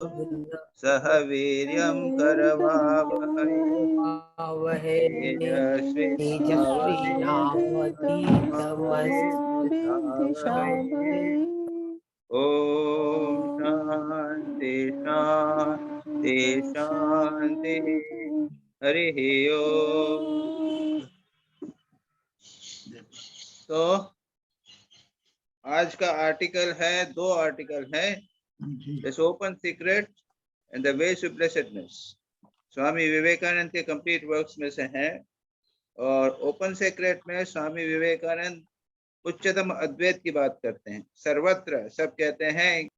सह वीर्यं करवावहै तेजस्विनावधीतमस्तु। ओम शांति शांति शांति। हरि ओम। तो आज का आर्टिकल है, दो आर्टिकल है, this open secret and the way to blessedness. Swami Vivekananda के कंप्लीट वर्क्स में से हैं, और ओपन सीक्रेट में स्वामी विवेकानंद उच्चतम अद्वैत की बात करते हैं। सर्वत्र सब कहते हैं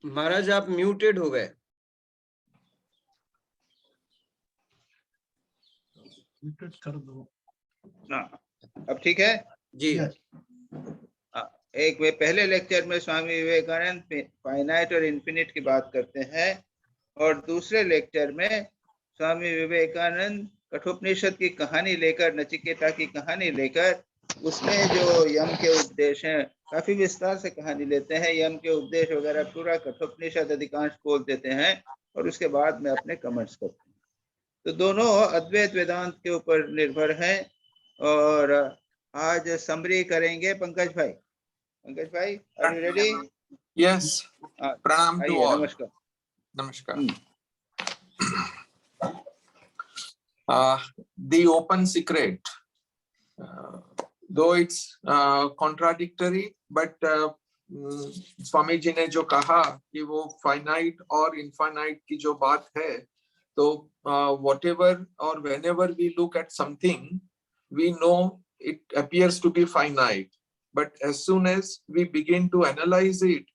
महाराज आप म्यूटेड हो गए। म्यूटेड कर दो। अब ठीक है जी। एक वे पहले लेक्चर में स्वामी विवेकानंद फाइनाइट और इन्फिनिट की बात करते हैं, और दूसरे लेक्चर में स्वामी विवेकानंद कठोपनिषद की कहानी लेकर, नचिकेता की कहानी लेकर, उसमें जो यम के उपदेश हैं, काफी विस्तार से कहानी लेते हैं, यम के उपदेश वगैरह पूरा कठोपनिषद अधिकांश खोल देते हैं, और उसके बाद में अपने कमेंट्स करते हैं। तो दोनों अद्वैत वेदांत के ऊपर निर्भर हैं। और आज समरी करेंगे पंकज भाई। पंकज भाई, आर यू रेडी? यस। प्रणाम टू ऑल। नमस्कार। नमस्कार। The open secret, though it's contradictory, but Swami ji ने जो कहा कि वो फाइनाइट और इनफाइनाइट की जो बात है, तो whatever or whenever we look at something, we know it appears to be finite, but as soon as we begin to analyze it,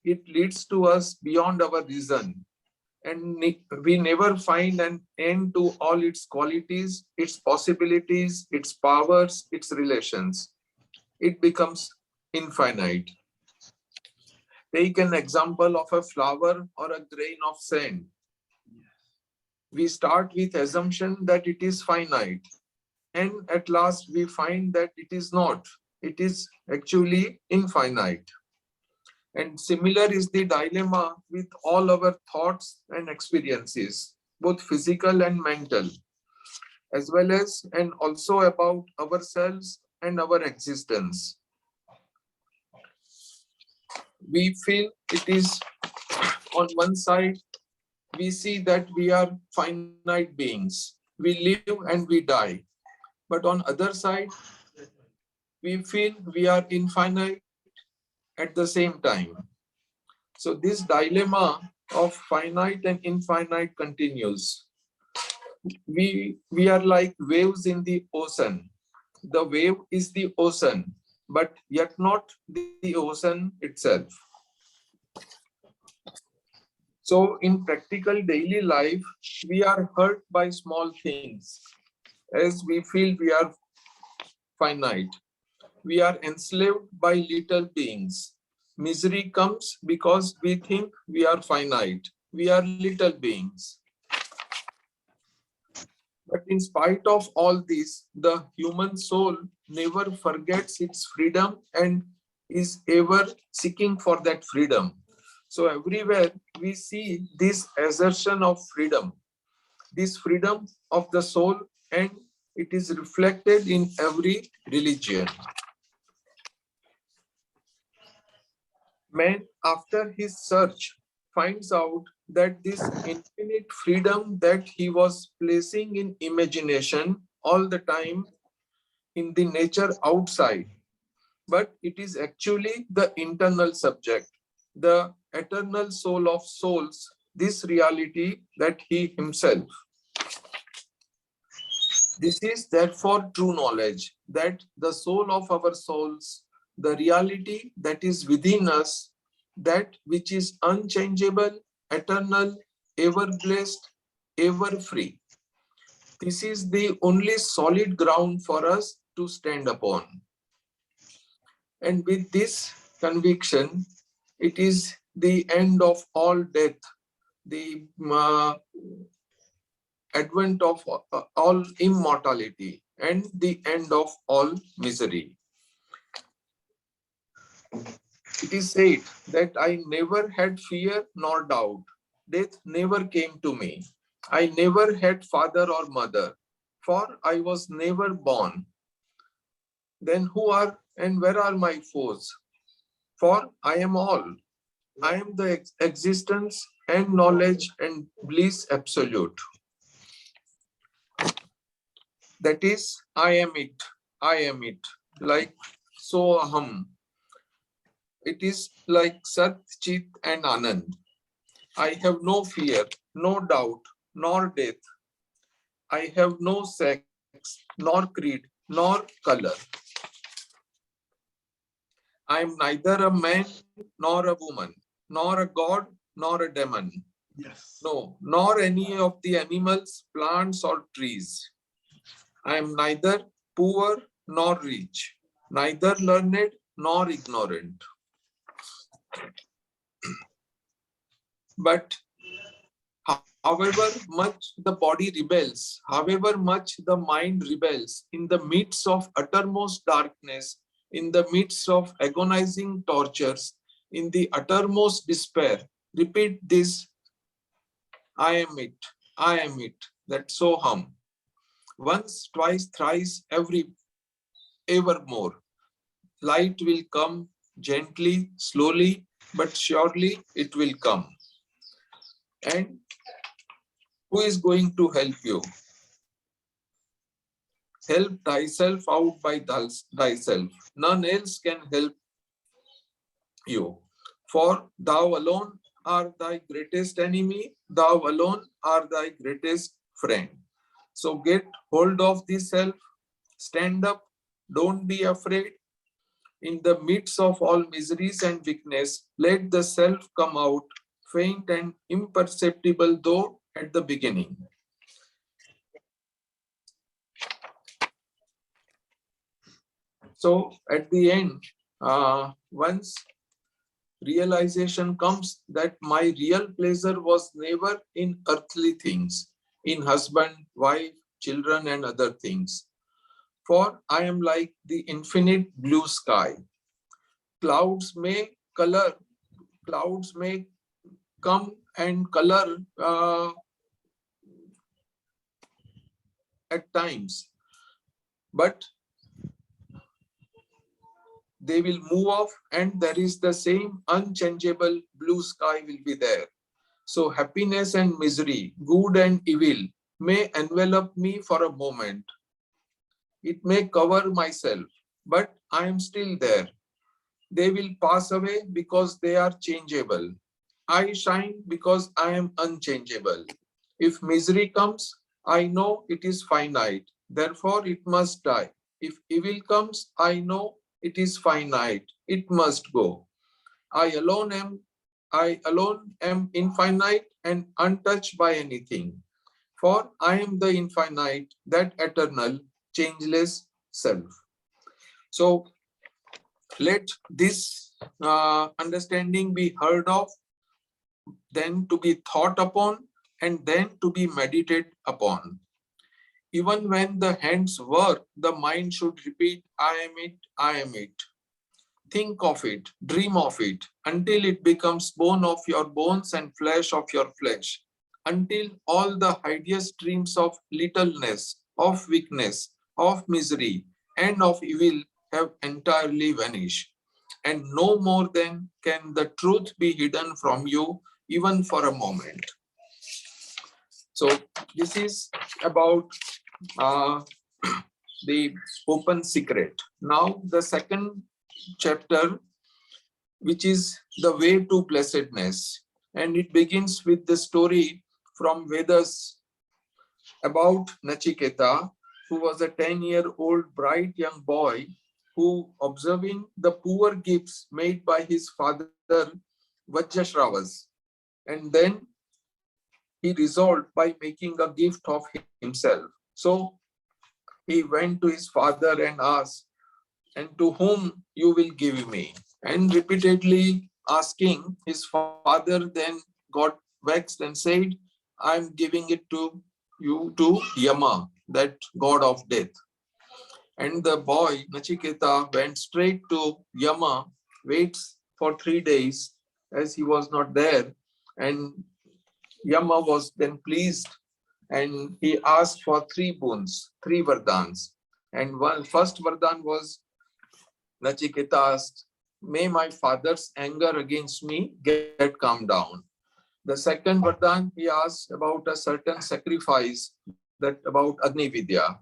it leads to us beyond our reason, and we never find an end to all its qualities, its possibilities, its powers, its relations. It becomes infinite. Take an example of a flower or a grain of sand. We start with assumption that it is finite, and at last we find that it is not. It is actually infinite. And similar is the dilemma with all our thoughts and experiences, both physical and mental, as well as and also about ourselves and our existence. We feel it is, on one side, we see that we are finite beings. We live and we die. But on other side, we feel we are infinite at the same time. So this dilemma of finite and infinite continues. We are like waves in the ocean. The wave is the ocean, but yet not the ocean itself. So in practical daily life, we are hurt by small things as we feel we are finite. We are enslaved by little beings. Misery comes because we think we are finite. We are little beings. But in spite of all this, the human soul never forgets its freedom and is ever seeking for that freedom. So everywhere we see this assertion of freedom, this freedom of the soul, and it is reflected in every religion. Man, after his search, finds out that this infinite freedom that he was placing in imagination all the time in the nature outside, but it is actually the internal subject, the eternal soul of souls, this reality that he himself. This is therefore true knowledge, that the soul of our souls, the reality that is within us, that which is unchangeable, eternal, ever blessed, ever free. This is the only solid ground for us to stand upon. And with this conviction, it is the end of all death, the advent of all immortality and the end of all misery. It is said that I never had fear nor doubt. Death never came to me. I never had father or mother, for I was never born. Then who are and where are my foes? For I am all. I am the existence and knowledge and bliss absolute. That is, I am it. I am it. Like so aham. It is like Sat, Chit and Anand. I have no fear, no doubt, nor death. I have no sex, nor creed, nor color. I am neither a man nor a woman, nor a god nor a demon. Yes. No, nor any of the animals, plants, or trees. I am neither poor nor rich, neither learned nor ignorant. But however much the body rebels, however much the mind rebels, in the midst of uttermost darkness, in the midst of agonizing tortures, in the uttermost despair, repeat this, I am it, I am it, that Soham. Once, twice, thrice, evermore. Light will come gently, slowly, but surely it will come. And who is going to help you? Help thyself out by thyself. None else can help you. For thou alone art thy greatest enemy, thou alone art thy greatest friend. So get hold of this self, stand up, don't be afraid. In the midst of all miseries and weakness, let the self come out, faint and imperceptible though at the beginning. So at the end, once realization comes that my real pleasure was never in earthly things, in husband, wife, children, and other things. For I am like the infinite blue sky. Clouds may come and color at times, but they will move off and there is the same unchangeable blue sky will be there. So happiness and misery, good and evil may envelop me for a moment. It may cover myself, but I am still there. They will pass away because they are changeable. I shine because I am unchangeable. If misery comes, I know it is finite. Therefore, it must die. If evil comes, I know it is finite. It must go. I alone am infinite and untouched by anything. For I am the infinite, that eternal, changeless self. So let this understanding be heard of, then to be thought upon, and then to be meditated upon. Even when the hands work, the mind should repeat, I am it, I am it. Think of it, dream of it, until it becomes bone of your bones and flesh of your flesh, until all the hideous dreams of littleness, of weakness, of misery, and of evil have entirely vanished. And no more then can the truth be hidden from you, even for a moment. So this is about the open secret. Now the second chapter, which is the way to blessedness, and it begins with the story from Vedas about Nachiketa, who was a 10-year-old bright young boy who, observing the poor gifts made by his father Vajrashravas, and then he resolved by making a gift of himself. So he went to his father and asked, and to whom you will give me? And repeatedly asking, his father then got vexed and said, I'm giving it to you to Yama, that god of death. And the boy, Nachiketa, went straight to Yama, waits for 3 days as he was not there. And Yama was then pleased and he asked for 3 boons, 3 vardans. And first vardhan was, Nachiketa asked, may my father's anger against me get calmed down. The second vardhan, he asked about a certain sacrifice, that about Agni Vidya.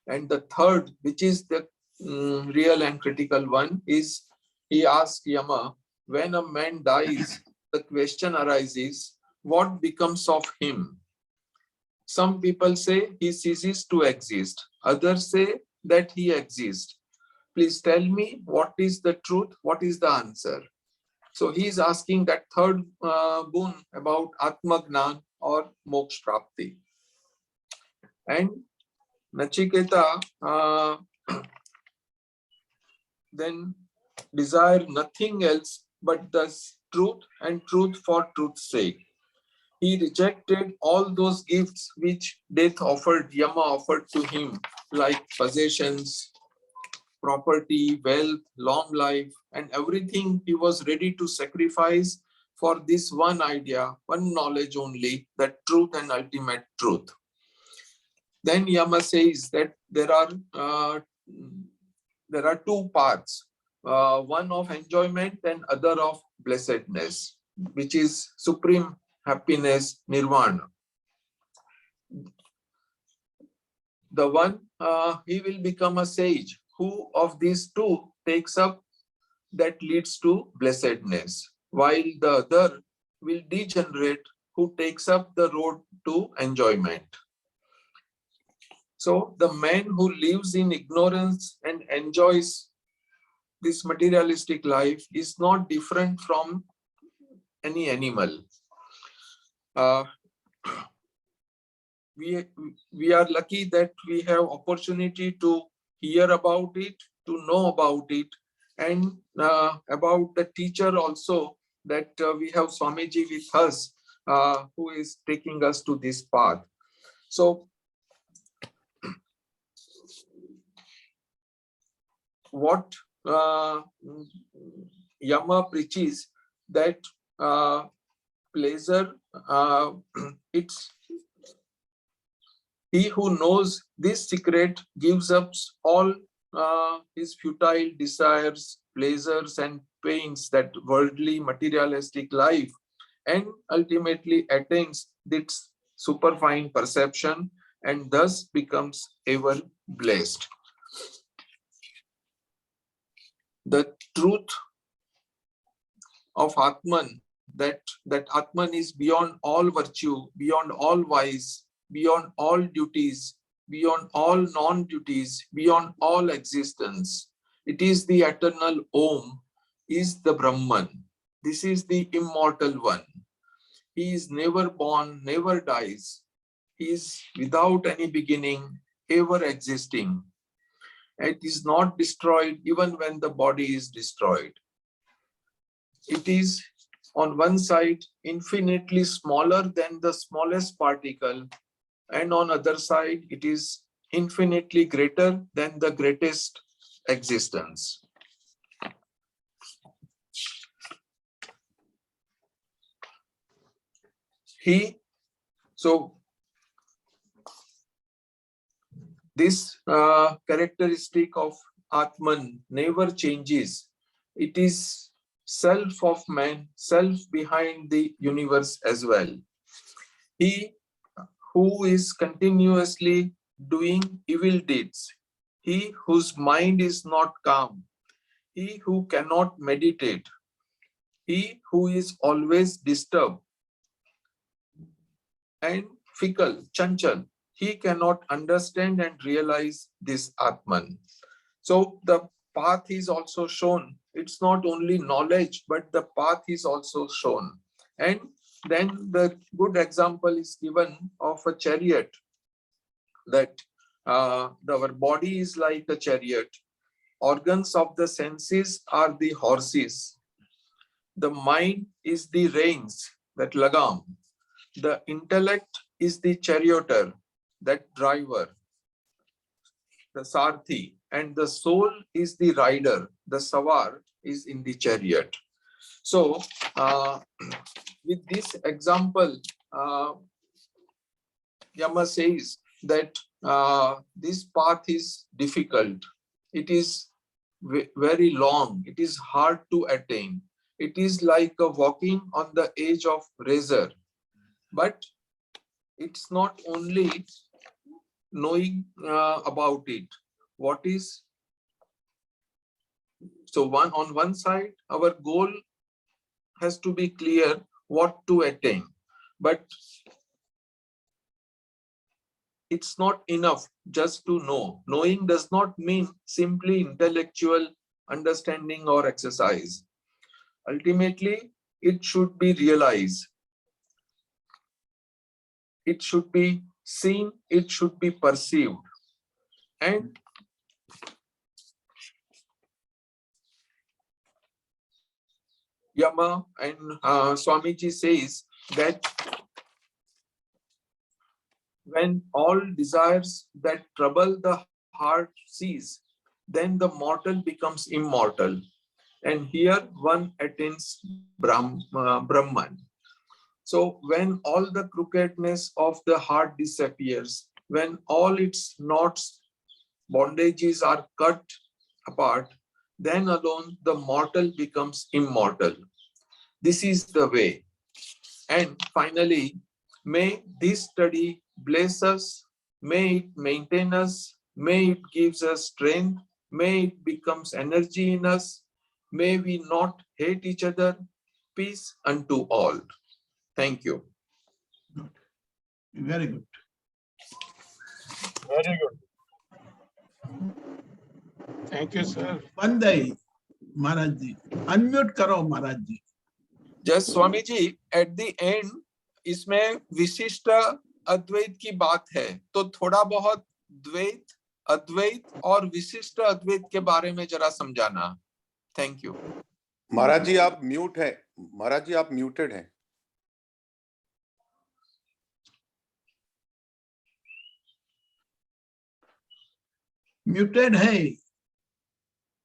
And the third, which is the real and critical one, is he asked Yama, when a man dies, the question arises, what becomes of him? Some people say he ceases to exist. Others say that he exists. Please tell me what is the truth, what is the answer? So he is asking that third boon about Atma Gnan or Moksha Prapti. And Nachiketa then desire nothing else but the truth and truth for truth's sake. He rejected all those gifts which death offered, Yama offered to him, like possessions, property, wealth, long life, and everything he was ready to sacrifice for this one idea, one knowledge only, that truth and ultimate truth. Then Yama says that there are 2 paths, one of enjoyment and other of blessedness, which is supreme happiness, nirvana. The one, he will become a sage, who of these 2 takes up that leads to blessedness, while the other will degenerate, who takes up the road to enjoyment. So the man who lives in ignorance and enjoys this materialistic life is not different from any animal. We are lucky that we have opportunity to hear about it, to know about it, and about the teacher also, that we have Swamiji with us, who is taking us to this path. So what Yama preaches, that pleasure, it's he who knows this secret gives up all his futile desires, pleasures and pains, that worldly materialistic life, and ultimately attains this superfine perception and thus becomes ever blessed. The truth of Atman, that Atman is beyond all virtue, beyond all vice, beyond all duties, beyond all non-duties, beyond all existence. It is the eternal Om, is the Brahman. This is the immortal one. He is never born, never dies. He is without any beginning, ever existing. It is not destroyed even when the body is destroyed. It is on one side infinitely smaller than the smallest particle, and on other side it is infinitely greater than the greatest existence. This characteristic of Atman never changes. It is self of man, self behind the universe as well. He who is continuously doing evil deeds, he whose mind is not calm, he who cannot meditate, he who is always disturbed and fickle, chanchal, he cannot understand and realize this Atman. So the path is also shown. It's not only knowledge, but the path is also shown. And then the good example is given of a chariot, that our body is like a chariot. Organs of the senses are the horses. The mind is the reins, that lagam. The intellect is the charioteer, that driver, the Sarthi, and the soul is the rider, the Savar is in the chariot. So, with this example, Yama says that this path is difficult. It is very long. It is hard to attain. It is like a walking on the edge of razor. But it's not only knowing about it. What is so on one side, our goal has to be clear what to attain, but it's not enough just to know. Knowing does not mean simply intellectual understanding or exercise. Ultimately, it should be realized. It should be seen, it should be perceived. And Yama and Swamiji says that when all desires that trouble the heart cease, then the mortal becomes immortal. And here one attains Brahman. So when all the crookedness of the heart disappears, when all its knots, bondages are cut apart, then alone the mortal becomes immortal. This is the way. And finally, may this study bless us, may it maintain us, may it gives us strength, may it becomes energy in us, may we not hate each other. Peace unto all. Thank you. Good. Very good. Very good. Thank you, sir. Vandai, Maharaj ji. Unmute karo, Maharaj ji. Just Swami ji, at the end, इसमें विशिष्ट अद्वैत की बात है, तो थोड़ा बहुत द्वैत, अद्वैत और विशिष्ट अद्वैत के बारे में जरा समझाना. Thank you. महाराज जी आप म्यूट है. महाराज जी आप म्यूटेड हैं. म्यूटेड है.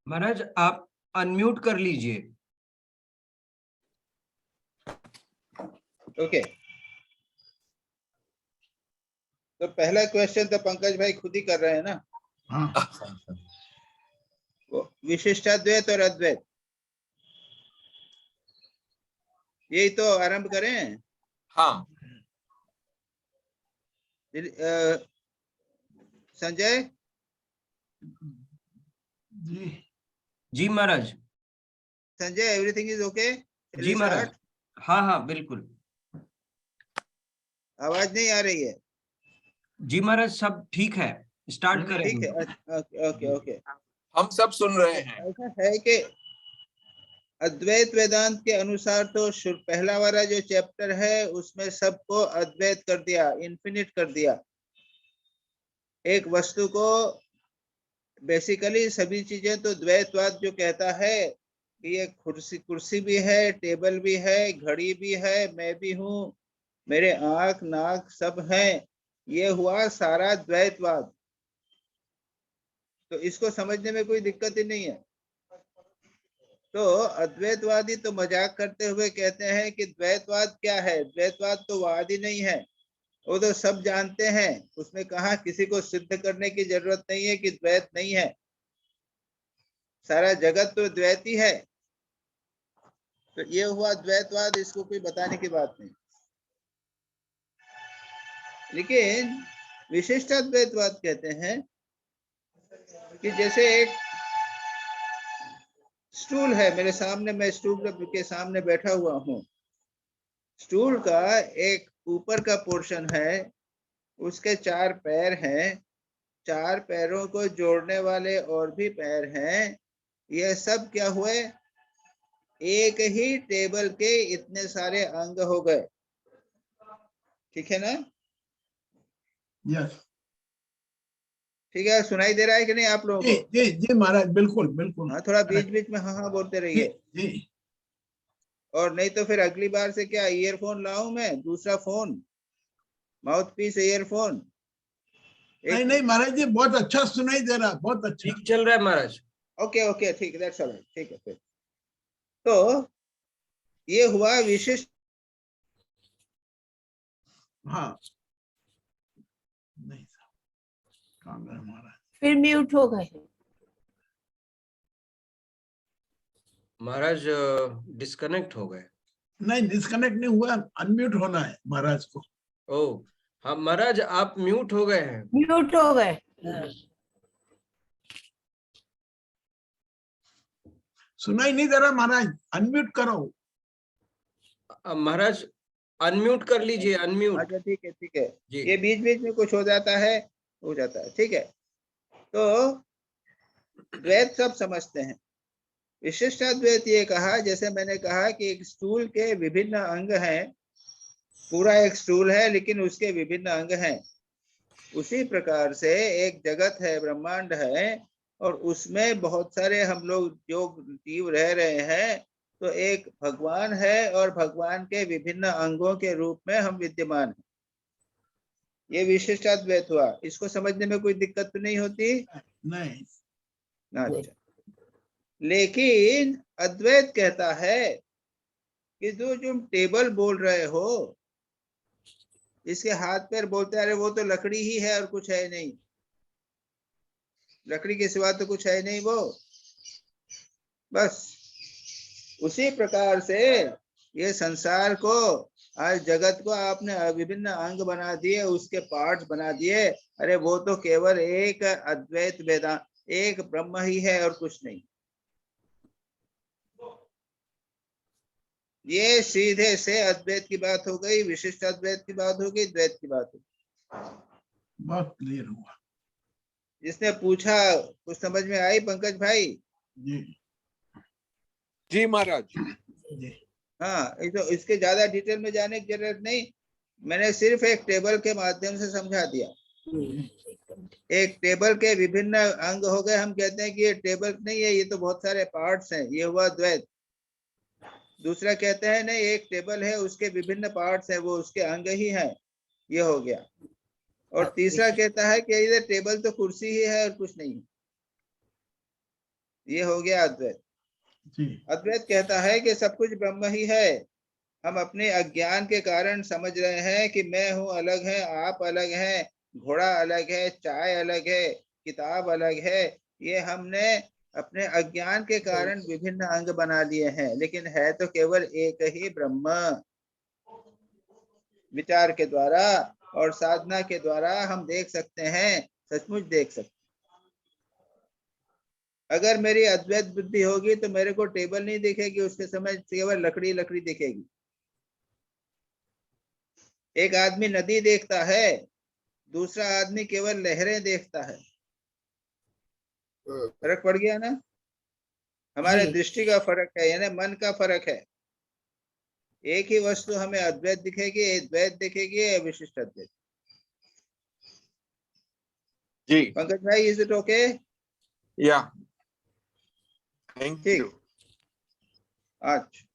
महाराज आप अनम्यूट कर लीजिए. ओके. तो पहला क्वेश्चन तो पंकज भाई खुद ही कर रहे हैं ना. हाँ. विशिष्टाद्वैत और अद्वैत, यही तो आरंभ करें. हाँ. Sanjay ji Maharaj. Sanjay, everything is okay? जी महाराज. हाँ हाँ बिल्कुल. आवाज नहीं आ रही है. जी महाराज सब ठीक है. स्टार्ट करें. ठीक है. Okay okay. हम सब सुन रहे हैं. ऐसा है कि अद्वैत वेदांत के अनुसार तो पहला वाला जो चैप्टर है उसमें सबको अद्वैत कर दिया, इन्फिनिट कर दिया. एक वस्तु को बेसिकली सभी चीजें तो द्वैतवाद जो कहता है कि ये कुर्सी भी है, टेबल भी है, घड़ी भी है, मैं भी हूँ, मेरे आंख नाक सब हैं, ये हुआ सारा द्वैतवाद. तो इसको समझने में कोई दिक्कत ही नहीं है. तो अद्वैतवादी तो मजाक करते हुए कहते हैं कि द्वैतवाद क्या है, द्वैतवाद तो वाद ही नहीं है, वो तो सब जानते हैं. उसमें कहा किसी को सिद्ध करने की जरूरत नहीं है कि द्वैत नहीं है, सारा जगत तो द्वैत ही है. तो ये हुआ द्वैतवाद, इसको कोई बताने की बात नहीं. लेकिन विशिष्टाद्वैतवाद कहते हैं कि जैसे एक स्टूल है मेरे सामने, मैं स्टूल के सामने बैठा हुआ हूँ. स्टूल का एक ऊपर का पोर्शन है, उसके 4 पैर हैं, 4 पैरों को जोड़ने वाले और भी पैर हैं. ये सब क्या हुए, एक ही टेबल के इतने सारे अंग हो गए. ठीक है ना? यस. ठीक है. सुनाई दे रहा है कि नहीं आप लोगों को? जी जी महाराज, बिल्कुल बिल्कुल. हाँ, थोड़ा बीच बीच में हाँ हाँ बोलते रहिए. जी. और नहीं तो फिर अगली बार से क्या ईयरफोन लाऊं मैं, दूसरा फोन, माउथ पीस ईयरफोन, नहीं नहीं महाराज जी, बहुत अच्छा सुनाई दे रहा, बहुत अच्छा। ठीक चल रहा है महाराज। ओके ओके ठीक है, दैट्स ऑलराइट, ठीक है फिर। तो ये हुआ विशिष्ट। हाँ नहीं काम है महाराज। फिर म्यूट हो गए। महाराज डिस्कनेक्ट हो गए। नहीं डिस्कनेक्ट नहीं हुआ, अनम्यूट होना है महाराज को। ओ हाँ महाराज, आप म्यूट हो गए हैं। म्यूट हो गए। सुनाई नहीं दे रहा महाराज, अनम्यूट करो। महाराज अनम्यूट कर लीजिए, अनम्यूट अच्छा ठीक है ठीक है, जी। ये बीच बीच में कुछ हो जाता है, ठीक है। तो द्वैत सब समझते हैं। विशिष्टाद्वैत ये कहा, जैसे मैंने कहा कि एक स्टूल के विभिन्न अंग हैं, पूरा एक स्टूल है लेकिन उसके विभिन्न अंग हैं। उसी प्रकार से एक जगत है, ब्रह्मांड है, और उसमें बहुत सारे हम लोग जो जीव रह रहे हैं, तो एक भगवान है और भगवान के विभिन्न अंगों के रूप में हम विद्यमान हैं। ये विशिष्टाद्वैत हुआ। इसको समझने में कोई दिक्कत तो नहीं होती? नहीं अच्छा। लेकिन अद्वैत कहता है कि जो तुम टेबल बोल रहे हो, इसके हाथ पैर बोलते, अरे वो तो लकड़ी ही है और कुछ है नहीं, लकड़ी के सिवा तो कुछ है नहीं वो, बस। उसी प्रकार से ये संसार को, आज जगत को आपने विभिन्न अंग बना दिए, उसके पार्ट्स बना दिए, अरे वो तो केवल एक अद्वैत वेदांत, एक ब्रह्म ही है और कुछ नहीं। ये सीधे से अद्वैत की बात हो गई, विशिष्ट अद्वैत की बात हो गई, द्वैत की बात हो गई। बहुत क्लियर हुआ जिसने पूछा कुछ समझ में आई पंकज भाई? जी। जी महाराज। जी हाँ, इसके ज्यादा डिटेल में जाने की जरूरत नहीं, मैंने सिर्फ एक टेबल के माध्यम से समझा दिया। एक टेबल के विभिन्न अंग हो गए, हम कहते हैं कि ये टेबल नहीं है, ये तो बहुत सारे पार्ट्स हैं, ये हुआ द्वैत। दूसरा कहते हैं नहीं, एक टेबल है, उसके विभिन्न पार्ट्स हैं, वो उसके अंग ही हैं, ये हो गया। और तीसरा कहता है कि ये टेबल तो कुर्सी ही है और कुछ नहीं, ये हो गया अद्वैत। जी अद्वैत कहता है कि सब कुछ ब्रह्म ही है, हम अपने अज्ञान के कारण समझ रहे हैं कि मैं हूँ अलग है, आप अलग हैं, घोड़ा अलग है, चाय अलग है, किताब अलग है। ये हमने अपने अज्ञान के कारण विभिन्न अंग बना लिए हैं, लेकिन है तो केवल एक ही ब्रह्म। विचार के द्वारा और साधना के द्वारा हम देख सकते हैं, सचमुच देख सकते हैं। अगर मेरी अद्वैत बुद्धि होगी तो मेरे को टेबल नहीं दिखेगी, उसके समय केवल लकड़ी लकड़ी दिखेगी। एक आदमी नदी देखता है, दूसरा आदमी केवल लहरें देखता है। फर्क पड़ गया ना? हमारे दृष्टि का फर्क है, यानी मन का फर्क है। एक ही वस्तु हमें अद्वैत दिखेगी, द्वैत दिखेगी या विशिष्ट अद्वैत। जी पंकज भाई, इज इट ओके? या थैंक यू। अच्छा,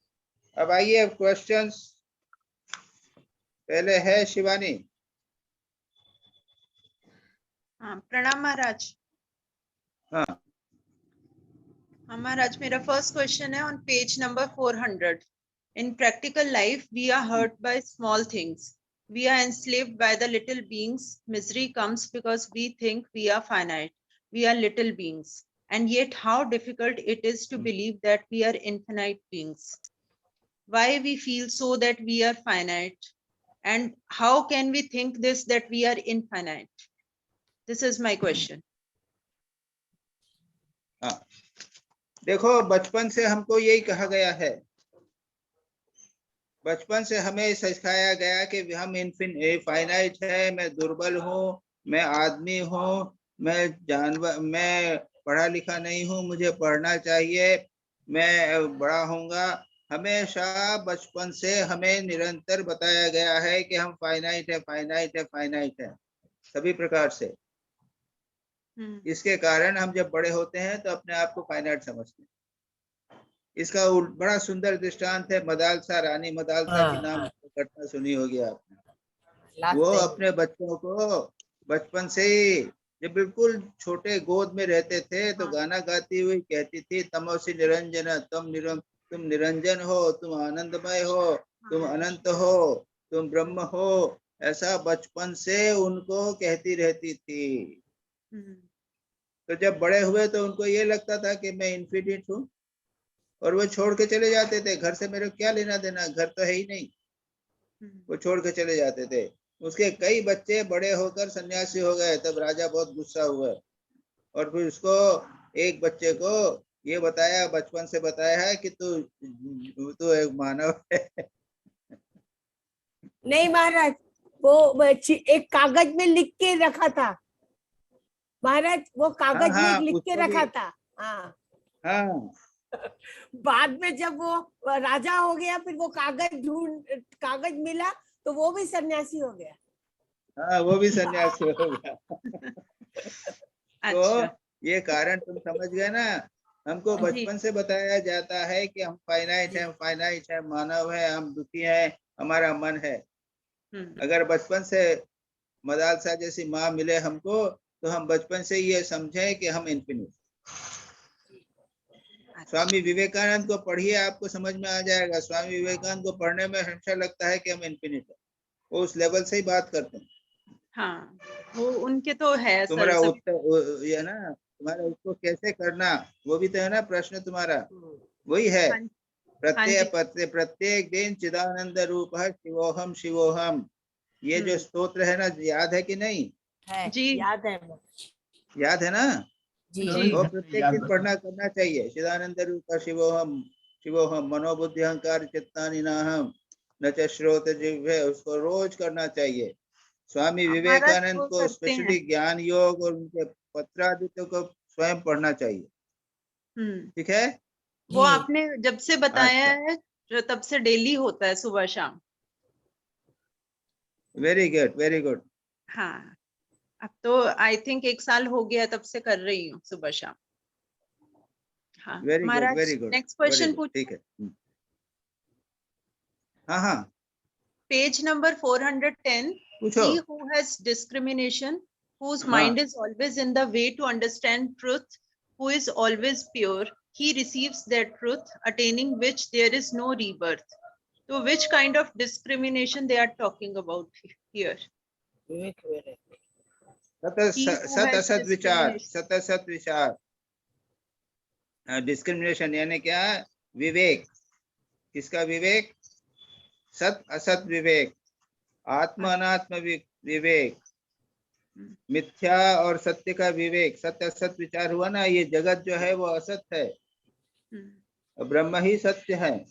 अब आइए क्वेश्चंस। पहले है शिवानी। हाँ, प्रणाम महाराज। हाँ, महाराज, मेरा फर्स्ट क्वेश्चन है on page number 400. In practical life, we are hurt by small things. We are enslaved by the little beings. Misery comes because we think we are finite. We are little beings. And yet how difficult it is to believe that we are infinite beings. Why we feel so that we are finite? And how can we think this that we are infinite? This is my question. हाँ, देखो, बचपन से हमको यही कहा गया है, बचपन से हमें सिखाया गया कि हम फाइनाइट है, मैं दुर्बल हूँ, मैं आदमी हूँ, मैं जानवर, मैं पढ़ा लिखा नहीं हूँ, मुझे पढ़ना चाहिए, मैं बड़ा होऊंगा। हमेशा बचपन से हमें निरंतर बताया गया है कि हम फाइनाइट है, फाइनाइट है, फाइनाइट है, सभी प्रकार से। इसके कारण हम जब बड़े होते हैं तो अपने आप को फाइनाइट समझते हैं। इसका बड़ा सुंदर दृष्टांत है मदालसा, रानी मदालसा की नाम घटना सुनी होगी आपने। वो अपने बच्चों को बचपन से ही जब बिल्कुल छोटे गोद में रहते थे तो हाँ। गाना गाती हुई कहती थी, तमोसी निरंजन, तुम निरंजन हो, तुम आनंदमय हो, तुम अनंत हो, तुम ब्रह्म हो, ऐसा बचपन से उनको कहती रहती थी। हम्म, तो जब बड़े हुए तो उनको ये लगता था कि मैं इन्फिनिट हूँ, और वो छोड़ के चले जाते थे। घर से मेरे को क्या लेना देना, घर तो है ही नहीं, वो छोड़ के चले जाते थे। उसके कई बच्चे बड़े होकर सन्यासी हो गए, तब राजा बहुत गुस्सा हुआ, और फिर उसको एक बच्चे को ये बताया, बचपन से बताया है कि तू एक मानव है। नहीं महाराज, वो एक कागज में लिख के रखा था महाराज, वो कागज में हाँ, लिख के उसको भी, रखा था। हाँ, हाँ बाद में जब वो राजा हो गया, फिर वो कागज मिला तो वो भी सन्यासी हो गया। हाँ, वो भी सन्यासी हो गया। तो अच्छा ये कारण तुम समझ गए ना। हमको जी। बचपन से बताया जाता है कि हम फाइनाइट हैं, फाइनाइट है, मानव है, हम दुखी हैं, हमारा मन है। अगर बचपन से मदालसा जैसी माँ मिले हमको, तो हम बचपन से ये समझें कि हम इन्फिनिट। स्वामी विवेकानंद को पढ़िए, आपको समझ में आ जाएगा। स्वामी विवेकानंद को पढ़ने में हमेशा लगता है कि हम इन्फिनिट है। वो उस लेवल से ही बात करते हैं। हाँ, वो उनके तो है सर तुम्हारा सभी। उत्तर ये ना, तुम्हारा उसको कैसे करना, वो भी तो है ना प्रश्न तुम्हारा। वही है, हाँ जी। प्रत्येक दिन चिदानंद रूप शिवोहम शिवोहम। ये जो स्तोत्र है ना, याद है कि नहीं? है जी। याद है याद है ना? जी। जी। वो प्रत्येक दिन पढ़ना करना चाहिए। चिदानंद रूप शिवोहम शिवोहम मनोबुद्धि अहंकार चित्तानि नाहम न च श्रोत जिह्वे, उसको रोज करना चाहिए। स्वामी महाराज विवेकानंद वो को करते हैं। स्पेशली ज्ञान योग और उनके पत्रादित्य को स्वयं पढ़ना चाहिए। ठीक है? वो जी। आपने जब से बताया अच्छा, है, जो तब से डेली होता है सुबह शाम। Very good, very good. हाँ, अब तो आई थिंक 1 साल हो गया तब से कर रही हूँ सुबह शाम। हाँ very good, Maharaj, very good, next very question good. पूछ। ठीक है। हाँ हाँ, Page number 410. पूछो। He who has discrimination, whose हाँ, mind is always in the way to understand truth, who is always pure, he receives that truth, attaining which there is no rebirth. So which kind of discrimination they are talking about here? He who सत has असत विचार, discrimination. सत असत विचार। Discrimination यानी क्या? विवेक। किसका विवेक? सत असत विवेक, आत्म अनात्म विवेक, मिथ्या और सत्य का विवेक। सत्य असत विचार हुआ ना, ये जगत जो है वो असत है, ब्रह्म ही सत्य है। ये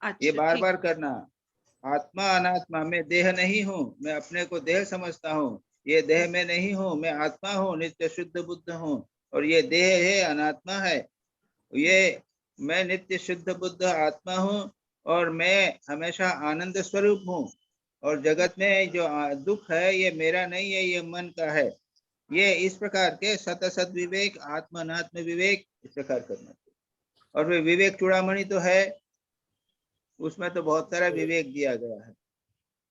अच्छा, बार ठीक। बार करना। आत्मा अनात्मा, मैं देह नहीं हूँ, मैं अपने को देह समझता हूँ। ये देह में नहीं हूँ, मैं आत्मा हूँ, नित्य शुद्ध बुद्ध हूँ। और ये देह है, अनात्मा है। ये मैं नित्य शुद्ध बुद्ध आत्मा हूँ, और मैं हमेशा आनंद स्वरूप हूँ। और जगत में जो दुख है ये मेरा नहीं है, ये मन का है। ये इस प्रकार के सत असत विवेक, आत्म अनात्म विवेक, इस प्रकार करना चाहिए। और फिर विवेक चूड़ामणि तो है, उसमें तो बहुत सारा विवेक दिया गया है।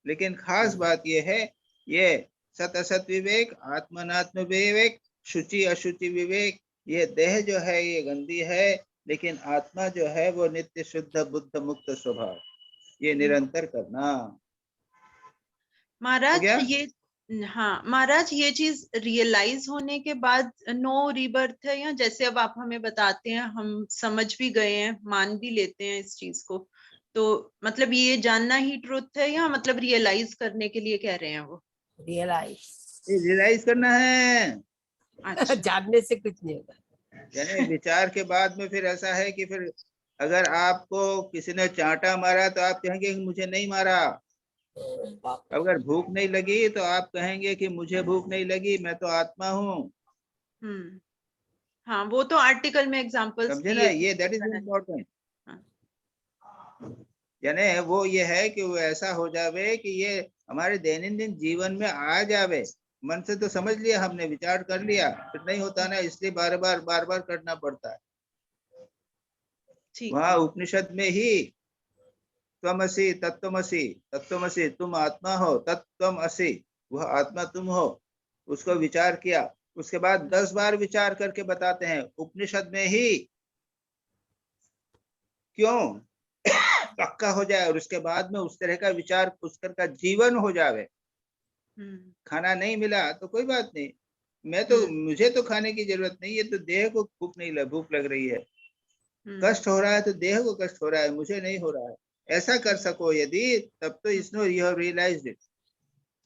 लेकिन खास बात यह है, ये सत असत विवेक, आत्मनात्म विवेक, शुचि अशुचि विवेक। ये देह जो है ये गंदी है, लेकिन आत्मा जो है वो नित्य शुद्ध बुद्ध मुक्त स्वभाव। ये निरंतर करना। हो महाराज गया? ये, हाँ महाराज, ये चीज रियलाइज होने के बाद नो रीबर्थ है, या जैसे अब आप हमें बताते हैं, हम समझ भी गए हैं, मान भी लेते हैं इस चीज को, तो मतलब ये जानना ही ट्रुथ है, या मतलब रियलाइज करने के लिए कह रहे हैं वो? रियलाइज करना है। अच्छा। जानने से कुछ नहीं होगा। यानी विचार के बाद में फिर ऐसा है कि फिर अगर आपको किसी ने चांटा मारा तो आप कहेंगे कि मुझे नहीं मारा। अगर भूख नहीं लगी तो आप कहेंगे कि मुझे भूख नहीं लगी, मैं तो आत्मा हूँ। हाँ, वो तो आर्टिकल में एग्जांपल्स समझे ना? दिए ये दैट इज थे। इम्पोर्टेंट। हाँ। यानी वो ये है कि वो ऐसा हो जावे कि ये हमारे दैनंदिन जीवन में आ जावे। मन से तो समझ लिया हमने, विचार कर लिया, फिर नहीं होता ना, इसलिए बार बार करना पड़ता है। ठीक वहां है। उपनिषद में ही त्वमसि तत्त्वमसि, तत्त्वमसि तुम आत्मा हो, तत्त्वम असि वह आत्मा तुम हो। उसको विचार किया, उसके बाद 10 बार विचार करके बताते हैं उपनिषद में ही, क्यों पक्का हो जाए और उसके बाद में उस तरह का विचार उस तरह का जीवन हो जावे। खाना नहीं मिला तो कोई बात नहीं, मुझे तो खाने की जरूरत नहीं है, तो देह को भूख लग रही है, कष्ट हो रहा है तो देह को कष्ट हो रहा है, मुझे नहीं हो रहा है, ऐसा कर सको यदि, तब तो इसनो यू हैव रियलाइज्ड इट।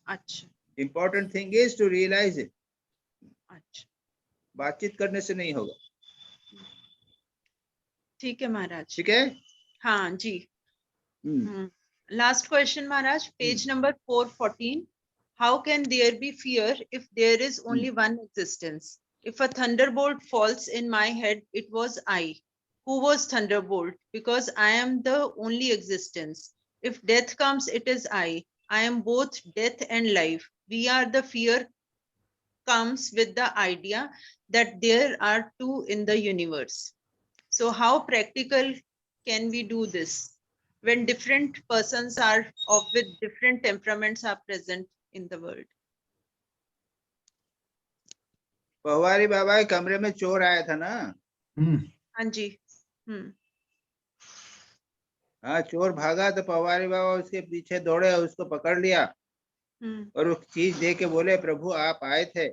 अच्छा important thing is to realize it. अच्छा, बातचीत करने से नहीं होगा। ठीक है महाराज। ठीक है। हाँ जी। Last question, Maharaj, page number 414. How can there be fear if there is only one existence? If a thunderbolt falls in my head, it was I. Who was thunderbolt? Because I am the only existence. If death comes, it is I. I am both death and life. We are the fear comes with the idea that there are two in the universe. So how practical can we do this when different persons are of with different temperaments are present in the world? Pawari बाबा के कमरे में चोर आया था ना। हाँ जी। हाँ, चोर भागा तो पवारी बाबा उसके पीछे दौड़े और उसको पकड़ लिया और उस चीज दे के बोले, प्रभु आप आए थे,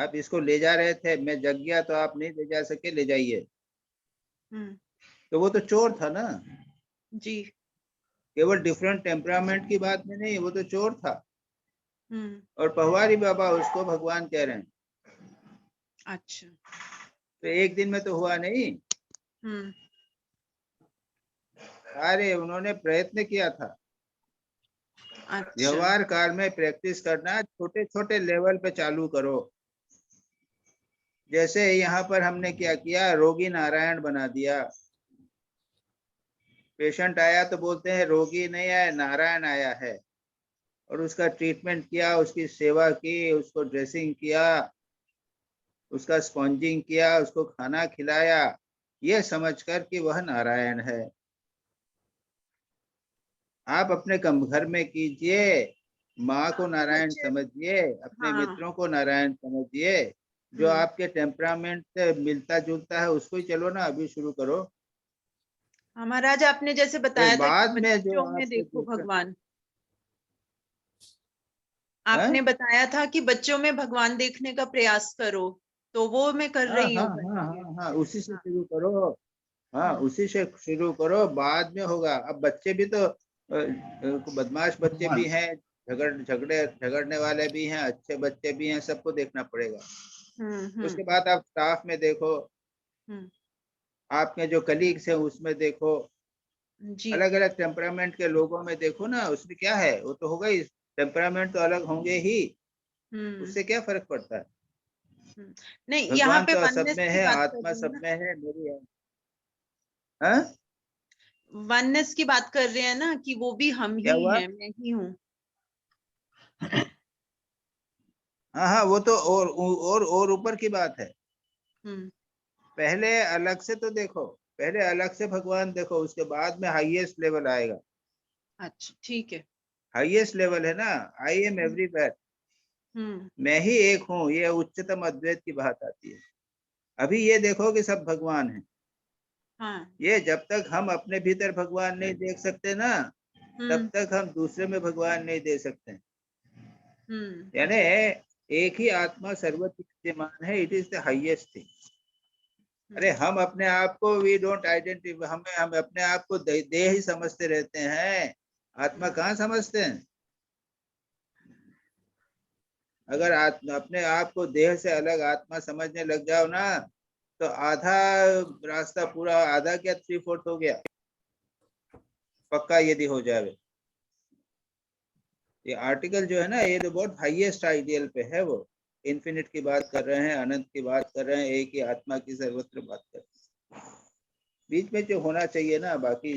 आप इसको ले जा रहे थे, मैं जग गया तो आप नहीं ले जा सके, ले जाइए। तो वो तो चोर था ना जी। केवल डिफरेंट टेम्परामेंट की बात में नहीं, वो तो चोर था। और पवारी बाबा उसको भगवान कह रहे हैं। अच्छा। तो एक दिन में तो हुआ नहीं। अरे उन्होंने प्रयत्न किया था। अच्छा। व्यवहार काल में प्रैक्टिस करना, छोटे छोटे लेवल पे चालू करो। जैसे यहाँ पर हमने क्या किया, रोगी नारायण बना दिया। पेशेंट आया तो बोलते हैं रोगी नहीं आया, नारायण आया है, और उसका ट्रीटमेंट किया, उसकी सेवा की, उसको ड्रेसिंग किया, उसका स्पॉन्जिंग किया, उसको खाना खिलाया, ये समझकर कि वह नारायण है। आप अपने घर में कीजिए, माँ को नारायण समझिए, अपने मित्रों को नारायण समझिए, जो आपके टेम्परामेंट से मिलता जुलता है उसको ही चलो ना, अभी शुरू करो। महाराज आपने जैसे बताया था बाद कि में बच्चों में देखो भगवान, आपने बताया था कि बच्चों में भगवान देखने का प्रयास करो, तो वो मैं कर रही हूँ। हाँ, उसी से शुरू करो। हाँ, उसी से शुरू करो, बाद में होगा। अब बच्चे भी तो बदमाश बच्चे भी हैं, झगड़ने वाले भी हैं, अच्छे बच्चे भी हैं, सबको देखना पड़ेगा। उसके बाद आप स्टाफ में देखो, आपके जो कलीग्स हैं उसमें देखो, अलग अलग टेम्परामेंट के लोगों में देखो ना, उसमें क्या है, वो तो होगा ही, टेम्परामेंट तो अलग होंगे ही, उससे क्या फर्क पड़ता है। नहीं, यहाँ पे तो सब में है, आत्मा सब में है, मेरी है। वननेस की बात कर रहे हैं ना, कि वो भी हम ही हैं, मैं ही हूँ। हाँ, वो तो और ऊपर की बात है। पहले अलग से तो देखो, पहले अलग से भगवान देखो, उसके बाद में हाईएस्ट लेवल आएगा। अच्छा, ठीक है। हाईएस्ट लेवल है ना, आई एम एवरीवेयर, मैं ही एक हूँ, ये उच्चतम अद्वैत की बात आती है। अभी ये देखो कि सब भगवान है। ये जब तक हम अपने भीतर भगवान नहीं देख सकते ना, तब तक हम दूसरे में भगवान नहीं दे सकते। यानी एक ही आत्मा सर्वत्र विद्यमान है, it is the highest thing. अरे हम अपने आप को वी डोंट आइडेंटिफाई, हम अपने आप को देह ही समझते रहते हैं, आत्मा कहाँ समझते हैं। अगर अपने आप को देह से अलग आत्मा समझने लग जाओ ना, तो आधा रास्ता पूरा, आधा क्या 3/4 हो गया, पक्का यदि हो जाए। ये आर्टिकल जो है ना, ये तो बहुत हाईएस्ट आइडियल पे है, वो इन्फिनिट की बात कर रहे हैं, अनंत की बात कर रहे हैं, एक ही आत्मा की सर्वत्र बात कर रहे हैं। बीच में जो होना चाहिए ना, बाकी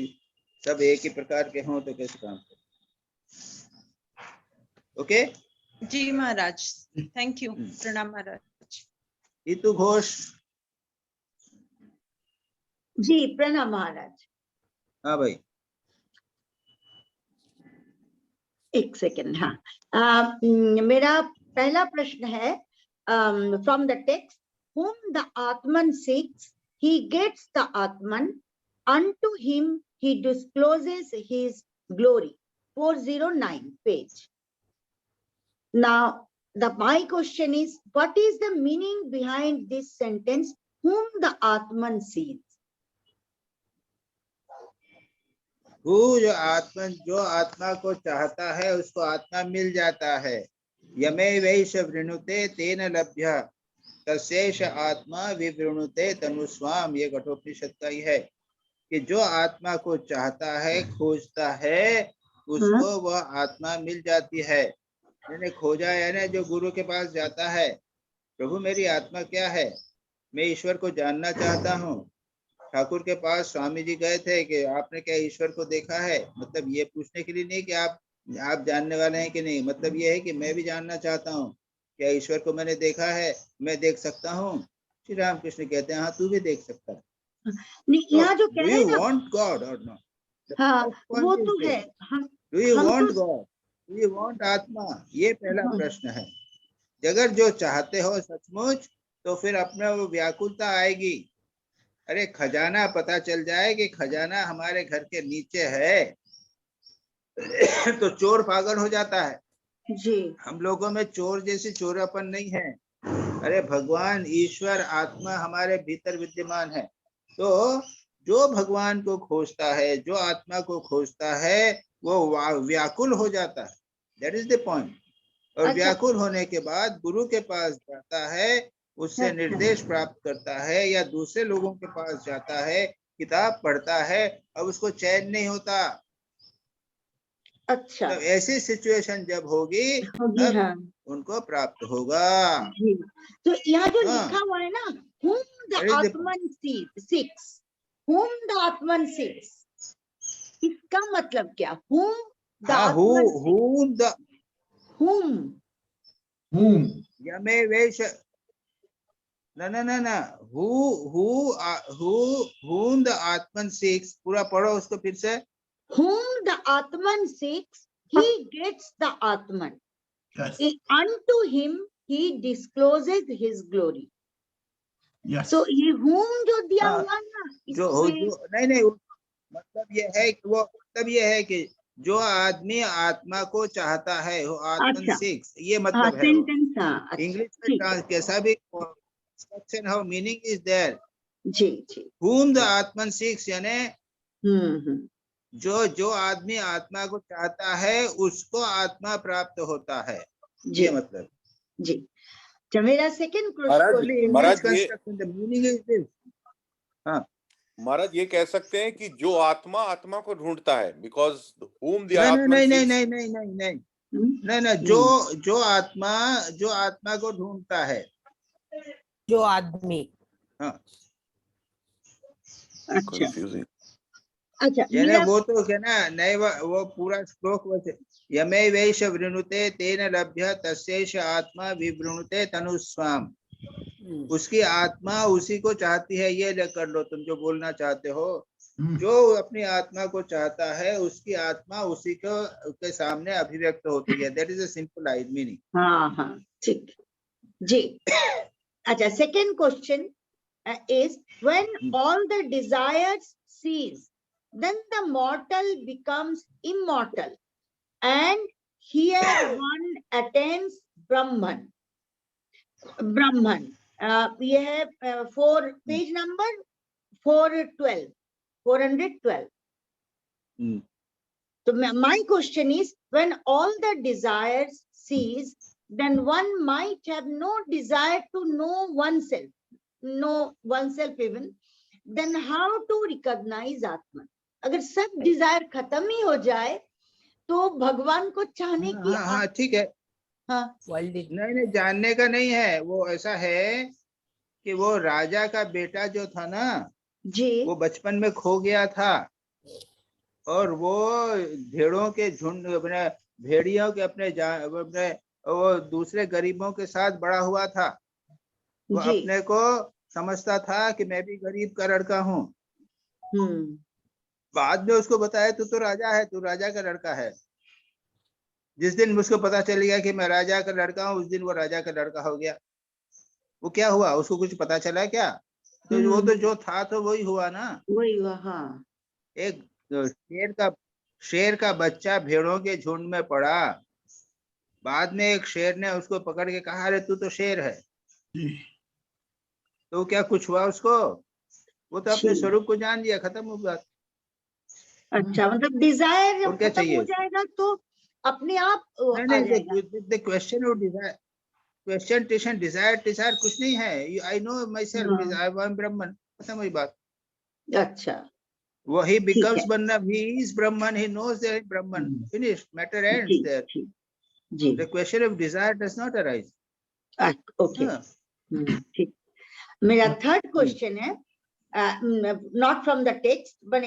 सब एक ही प्रकार के हों तो कैसे काम करें। ओके जी महाराज, थैंक यू, प्रणाम महाराज। ईतू घोष जी, प्रणाम महाराज। हाँ भाई, एक सेकंड। हाँ, मेरा पहला प्रश्न है from the text, whom the Atman seeks, he gets the Atman. Unto him he discloses his glory. 409 page. Now, my question is, what is the meaning behind this sentence, whom the Atman seeks? जो आत्मा को चाहता है उसको आत्मा मिल जाता है। यमे वैश वृणुते तेन लभ्य तस्यैष आत्मा विवृणुते तनुस्वाम, ये कठोपनिषद का ही है कि जो आत्मा को चाहता है, खोजता है, उसको वह आत्मा मिल जाती है। मैंने खोजा यानी जो गुरु के पास जाता है, प्रभु मेरी आत्मा क्या है, मैं ईश्वर को जानना चाहता हूँ। ठाकुर के पास स्वामी जी गए थे कि आपने क्या ईश्वर को देखा है, मतलब ये पूछने के लिए नहीं कि आप जानने वाले हैं कि नहीं, मतलब ये है कि मैं भी जानना चाहता हूँ, क्या ईश्वर को मैंने देखा है, मैं देख सकता हूँ। श्री रामकृष्ण कहते हैं हाँ तू भी देख सकता है। यहाँ जो कह रहे हैं ना, वांट गॉड और नॉट, हाँ वो तो है, do you want God, do you want आत्मा, ये पहला प्रश्न है। अगर जो चाहते हो सचमुच तो फिर अपने वो व्याकुलता आएगी। अरे खजाना पता चल जाए कि खजाना हमारे घर के नीचे है तो चोर पागल हो जाता है जी। हम लोगों में चोर जैसी चोरापन नहीं है। अरे भगवान ईश्वर आत्मा हमारे भीतर विद्यमान है। तो जो भगवान को खोजता है, जो आत्मा को खोजता है, वो व्याकुल हो जाता है। That is the point. और व्याकुल होने के बाद गुरु के पास जाता है, उससे निर्देश प्राप्त करता है, या दूसरे लोगों के पास जाता है, किताब पढ़ता है, अब उसको चैन नहीं होता। अच्छा, तो ऐसी सिचुएशन जब होगी तब हाँ, उनको प्राप्त होगा। जी। तो यहाँ जो लिखा हुआ है ना, whom the Atman seeks, whom the Atman seeks, इसका मतलब क्या? whom the Atman seeks, whom यमे वेश ना whom the Atman seeks, पूरा पढ़ो उसको फिर से। whom the Atman seeks, he gets the Atman. Yes. Unto him he discloses his glory. Yes. So ये whom जो दिया हुआ है ना, जो नहीं मतलब ये है कि वो मतलब ये है कि जो आदमी आत्मा को चाहता है वो आत्मन सीक्स, ये मतलब है। इंग्लिश में कैसा भी इंस्ट्रक्शन हो, मीनिंग इज देयर। जी। whom the आत्मन सीक्स यानी जो आदमी आत्मा को चाहता है उसको आत्मा प्राप्त होता है, ये मतलब जी। तो मेरा सेकंड हाँ महाराज ये कह सकते हैं कि जो आत्मा आत्मा को ढूंढता है, बिकॉज whom the नहीं, जो आत्मा को ढूंढता है, जो आदमी। हाँ अच्छा, यानी वो तो क्या ना, नहीं वो पूरा श्लोक वैसे यमे वैश वृणुते तेन लभ्य तस्यैष आत्मा विवृणुते तनुस्वाम, उसकी आत्मा उसी को चाहती है। ये कर लो तुम जो बोलना चाहते हो, जो अपनी आत्मा को चाहता है उसकी आत्मा उसी को के सामने अभिव्यक्त होती है। That is a simple meaning. हाँ ठीक जी। अच्छा, second question is when all the desires cease, then the mortal becomes immortal, and here one attains Brahman. We have page number 412. So my question is, when all the desires cease, then one might have no desire to know oneself even, then how to recognize Atman? अगर सब Dzire खत्म ही हो जाए तो भगवान को चाहने की हाँ ठीक है। हाँ, नहीं जानने का नहीं है, वो ऐसा है कि वो राजा का बेटा जो था ना जी, वो बचपन में खो गया था, और वो भेड़ों के झुंड, अपने भेड़ियों के अपने वो दूसरे गरीबों के साथ बड़ा हुआ था। वो अपने को समझता था कि मैं भी गरीब का लड़का हूँ। बाद में उसको बताया तू तो राजा है, तू राजा का लड़का है। जिस दिन मुझको पता चल गया कि मैं राजा का लड़का हूँ, उस दिन वो राजा का लड़का हो गया। वो क्या हुआ, उसको कुछ पता चला क्या? तो वो तो जो था तो वही हुआ ना। वही हुआ, हाँ। एक शेर का बच्चा भेड़ों के झुंड में पड़ा, बाद में एक शेर ने उसको पकड़ के कहा, अरे तू तो शेर है। जी। तो क्या कुछ हुआ उसको? वो तो अपने जी। स्वरूप को जान लिया, खत्म हो गया। अच्छा, मतलब डिजायर और जब क्या खत्म हो चाहिए? जाएगा तो अपने आप नहीं आ नहीं, जाएगा। Question of desire, question desire कुछ नहीं है। आई नो माई सेल्फ, हाँ, आई एम ब्रह्मन, खत्म हुई बात। अच्छा, वो ही ठीक बिकम्स है। Brahman, he is Brahman, he knows that Brahman, hmm, finish, matter ends ठीक देयर। ठीक, जी, the question of desire does not arise. Okay, ठीक। मेरा थर्ड क्वेश्चन है, not from the text, but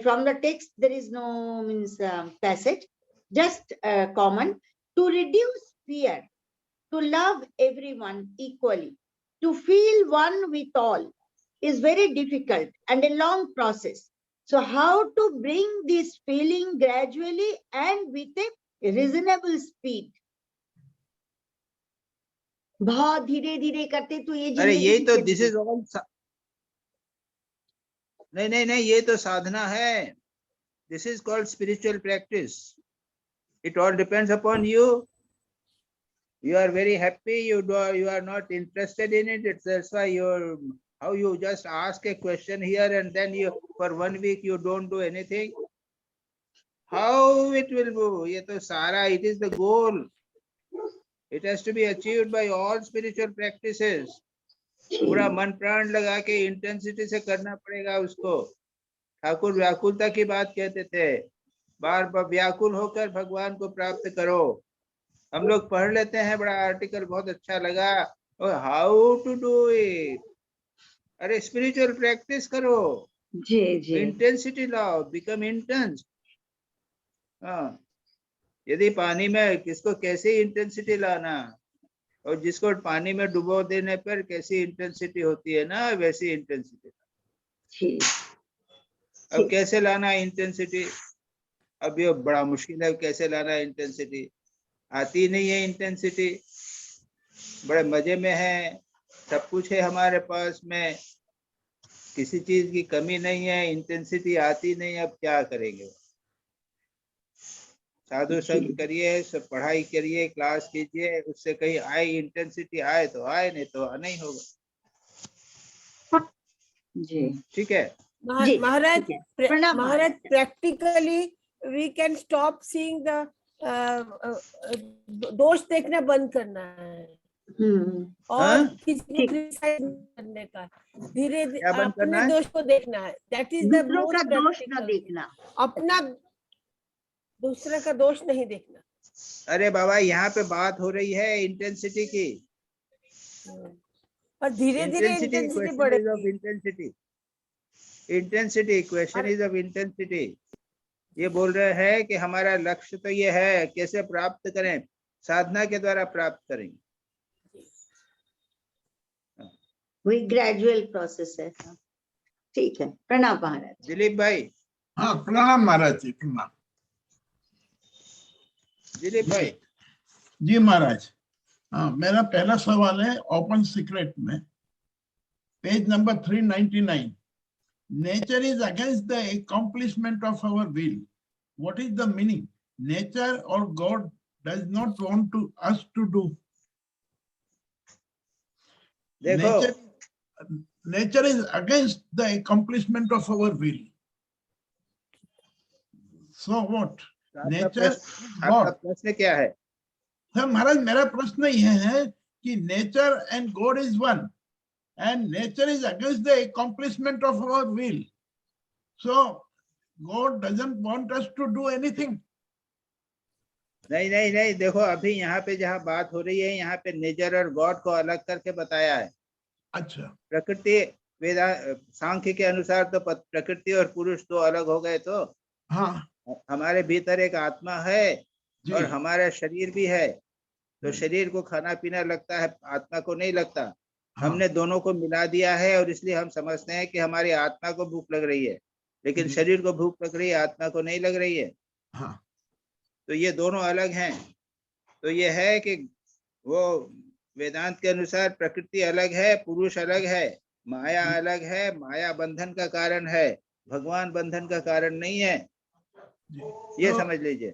from the text there is no means passage, just common. To reduce fear, to love everyone equally, to feel one with all is very difficult and a long process. So how to bring this feeling gradually and with a reasonable speed? बहुत धीरे धीरे करते तो ये अरे जिंदगी यही तो, भी दिस चलती। इज ऑल, नहीं नहीं नहीं, ये तो साधना है। This is called spiritual practice. It all depends upon you. You are very happy, you are not interested in it. That's why how you just ask a question here and then you for 1 week you don't do anything. How it will go? ये तो सारा, it is the goal. It has to be achieved by all spiritual practices. पूरा मन प्राण लगा के intensity से करना पड़ेगा उसको। ठाकुर व्याकुलता की बात कहते थे, बार बार व्याकुल होकर भगवान को प्राप्त करो। हम लोग पढ़ लेते हैं, बड़ा आर्टिकल बहुत अच्छा लगा, और हाउ टू डू इट। अरे स्पिरिचुअल प्रैक्टिस करो, जी जी, इंटेंसिटी लाओ, बिकम इंटेंस। हाँ, यदि पानी में किसको कैसी इंटेंसिटी लाना, और जिसको पानी में डुबो देने पर कैसी इंटेंसिटी होती है ना, वैसी इंटेंसिटी। जी, अब कैसे लाना इंटेंसिटी? अब ये बड़ा मुश्किल है, कैसे लाना इंटेंसिटी, आती नहीं है इंटेंसिटी। बड़े मजे में है, सब कुछ है हमारे पास में, किसी चीज की कमी नहीं है, इंटेंसिटी आती नहीं, अब क्या करेंगे? साधु संग करिए, सब पढ़ाई करिए, क्लास कीजिए, उससे कहीं आए इंटेंसिटी, आए तो आए, नहीं तो नहीं होगा। जी, ठीक है जी, महाराज, ठीक है। प्रणाम महाराज, महाराज। practically we can stop seeing the दोष देखना बंद करना है और हाँ? किसी को ठीक। क्रिटिसाइज करने का, धीरे क्या बंद करना अपने है? दोष को देखना है। दैट इज द दूसरों का मोस्ट दोष न प्रैक्टिकल। देखना। अपना, दूसरे का दोष नहीं देखना। अरे बाबा, यहाँ पे बात हो रही है इंटेंसिटी की। और धीरे धीरे intensity, intensity question is of बढ़ेगी। Intensity. Intensity, question is of intensity. ये बोल रहे हैं कि हमारा लक्ष्य तो ये है, कैसे प्राप्त करें? साधना के द्वारा प्राप्त करेंगे। वही ग्रेजुअल प्रोसेस है। ठीक है, प्रणाम महाराज। दिलीप भाई। हाँ, प्रणाम महाराज जी, प्रणाम। दिलीप भाई। जी महाराज, हाँ, मेरा पहला सवाल है ओपन सीक्रेट में, page number 399। Nature is against the accomplishment of our will. What is the meaning? Nature or God does not want to us to do. देखो, Nature is against the accomplishment of our will. So what? Nature, आपका God. प्रश्न क्या है? Sir महाराज, मेरा प्रश्न यह है कि nature and God is one, and nature is against the accomplishment of our will. So God doesn't want us to do anything. नहीं नहीं नहीं, देखो अभी यहाँ पे जहाँ बात हो रही है, यहाँ पे नेचर और गॉड को अलग करके बताया है। अच्छा, प्रकृति, वेदा सांख्य के अनुसार तो प्रकृति और पुरुष तो अलग हो गए। तो हाँ हमारे भीतर एक आत्मा है जी, और हमारा शरीर भी है। तो शरीर को खाना पीना लगता है, आत्मा को नहीं लगता। हाँ, हमने दोनों को मिला दिया है और इसलिए हम समझते हैं कि हमारी आत्मा को भूख लग रही है, लेकिन जी। शरीर को भूख लग रही है, आत्मा को नहीं लग रही है। हाँ, तो ये दोनों अलग हैं। तो ये है कि वो वेदांत के अनुसार प्रकृति अलग है, पुरुष अलग है, माया अलग है, माया बंधन का कारण है, भगवान बंधन का कारण नहीं है, ये तो समझ लीजिए।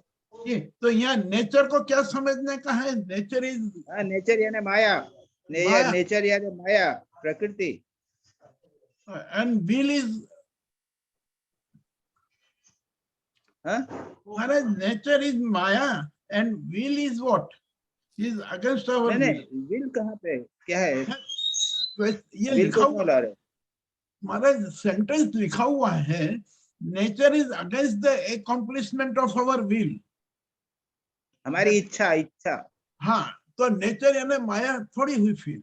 तो यहाँ नेचर को क्या समझने का है? नेचर इज नेचर यानी माया, माया। नेचर यानी माया, प्रकृति। एंड विल इज, महाराज नेचर इज माया and will is what? Is against our नहीं विल। नहीं, विल कहाँ पे क्या है? ये विल लिखा को हुआ क्यों ला रहे? महाराज सेंटेंस लिखा हुआ है, nature is against the accomplishment of our will. हमारी इच्छा, इच्छा। हाँ, तो नेचर यानी माया थोड़ी हुई फिर।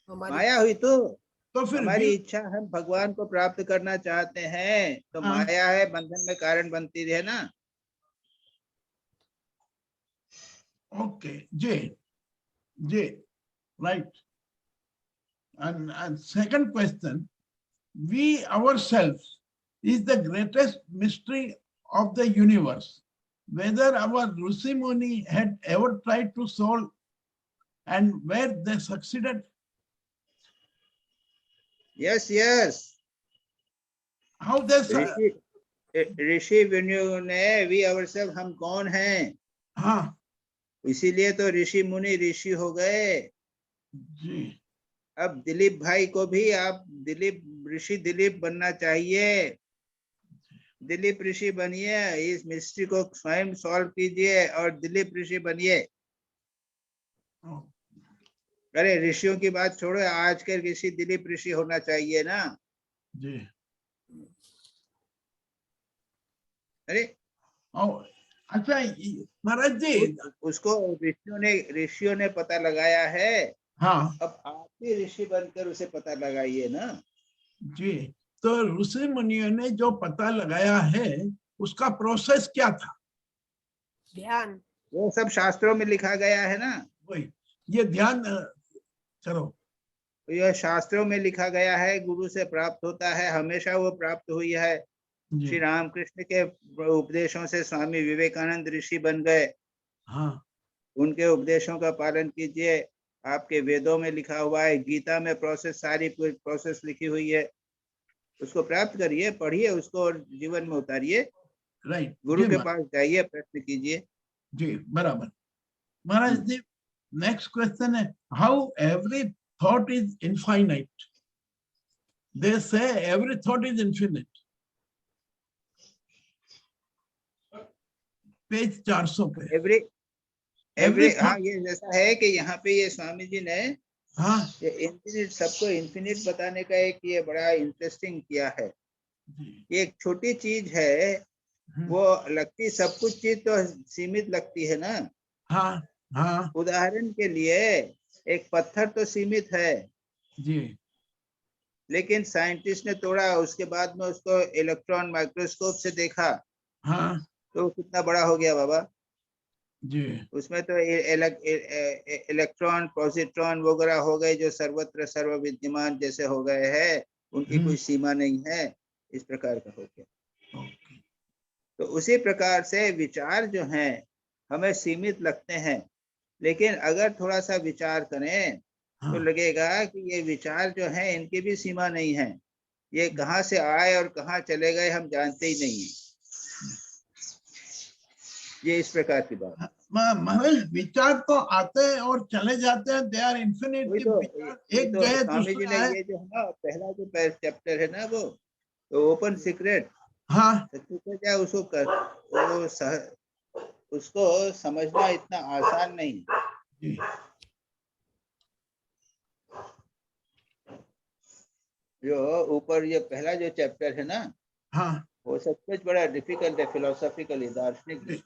माया हुई तो फिर हमारी will- इच्छा, हम भगवान को प्राप्त करना चाहते हैं तो हाँ। माया है, बंधन में कारण बनती है ना। Okay, J, right. And second question, we ourselves is the greatest mystery of the universe. Whether our Rishi Muni had ever tried to solve and where they succeeded. Yes yes, How they ऋषि मुनियों ने we ourselves, हम कौन हैं, हाँ इसीलिए तो ऋषि मुनि ऋषि हो गए। जी, अब दिलीप भाई को भी आप दिलीप ऋषि दिलीप बनना चाहिए, दिलीप ऋषि बनिए, इस मिस्ट्री को स्वयं सॉल्व कीजिए और दिलीप ऋषि बनिए। अरे ऋषियों की बात छोड़ो, आज के ऋषि दिलीप ऋषि होना चाहिए ना। जी। अरे अच्छा महाराज जी, उसको ऋषियों ने पता लगाया है। हाँ अब आप भी ऋषि बनकर उसे पता लगाइए ना। जी। तो ऋषि मुनियों ने जो पता लगाया है उसका प्रोसेस क्या था? ध्यान। वो सब शास्त्रों में लिखा गया है ना। वही, ये ध्यान करो। यह शास्त्रों में लिखा गया है, गुरु से प्राप्त होता है, हमेशा वो प्राप्त हुई है। श्री रामकृष्ण के उपदेशों से स्वामी विवेकानंद ऋषि बन गए। हाँ, उनके उपदेशों का पालन कीजिए। आपके वेदों में लिखा हुआ है, गीता में प्रोसेस, सारी प्रोसेस लिखी हुई है, उसको प्राप्त करिए, पढ़िए उसको और जीवन में उतारिए। राइट, गुरु के पास जाइए, प्रश्न कीजिए। जी बराबर। महाराज जी, नेक्स्ट क्वेश्चन है, how every thought is infinite? They say every thought is infinite. Page 400 पे। एवरी हाँ, ये जैसा है कि यहाँ पे ये स्वामी जी ने हाँ ये इन्फिनिट, सबको इन्फिनिट बताने का एक ये बड़ा इंटरेस्टिंग किया है। ये एक छोटी चीज है, वो लगती, सब कुछ चीज तो सीमित लगती है ना। हाँ हाँ उदाहरण के लिए एक पत्थर तो सीमित है जी, लेकिन साइंटिस्ट ने तोड़ा, उसके बाद में उसको इलेक्ट्रॉन माइक्रोस्कोप से देखा हाँ तो कितना बड़ा हो गया बाबा। जी, उसमें तो इलेक्ट्रॉन पॉजिट्रॉन वगैरह हो गए जो सर्वत्र सर्व विद्यमान जैसे हो गए हैं, उनकी कोई सीमा नहीं है, इस प्रकार का हो गया। तो उसी प्रकार से विचार जो हैं हमें सीमित लगते हैं, लेकिन अगर थोड़ा सा विचार करें तो लगेगा कि ये विचार जो हैं इनकी भी सीमा नहीं है, ये कहाँ से आए और कहाँ चले गए हम जानते ही नहीं है। ये इस प्रकार की बात। महाराज विचार तो आते हैं और चले जाते हैं, दे आर इन्फिनिट। एक गए स्वामी जी ने दूसरा ये जो है ना, पहला जो चैप्टर है ना, वो तो ओपन सीक्रेट, हाँ क्या उसको उसको समझना इतना आसान नहीं। जो ऊपर ये पहला जो चैप्टर है ना, हाँ वो सचमुच बड़ा डिफिकल्ट है, फिलोसॉफिकली, दार्शनिक।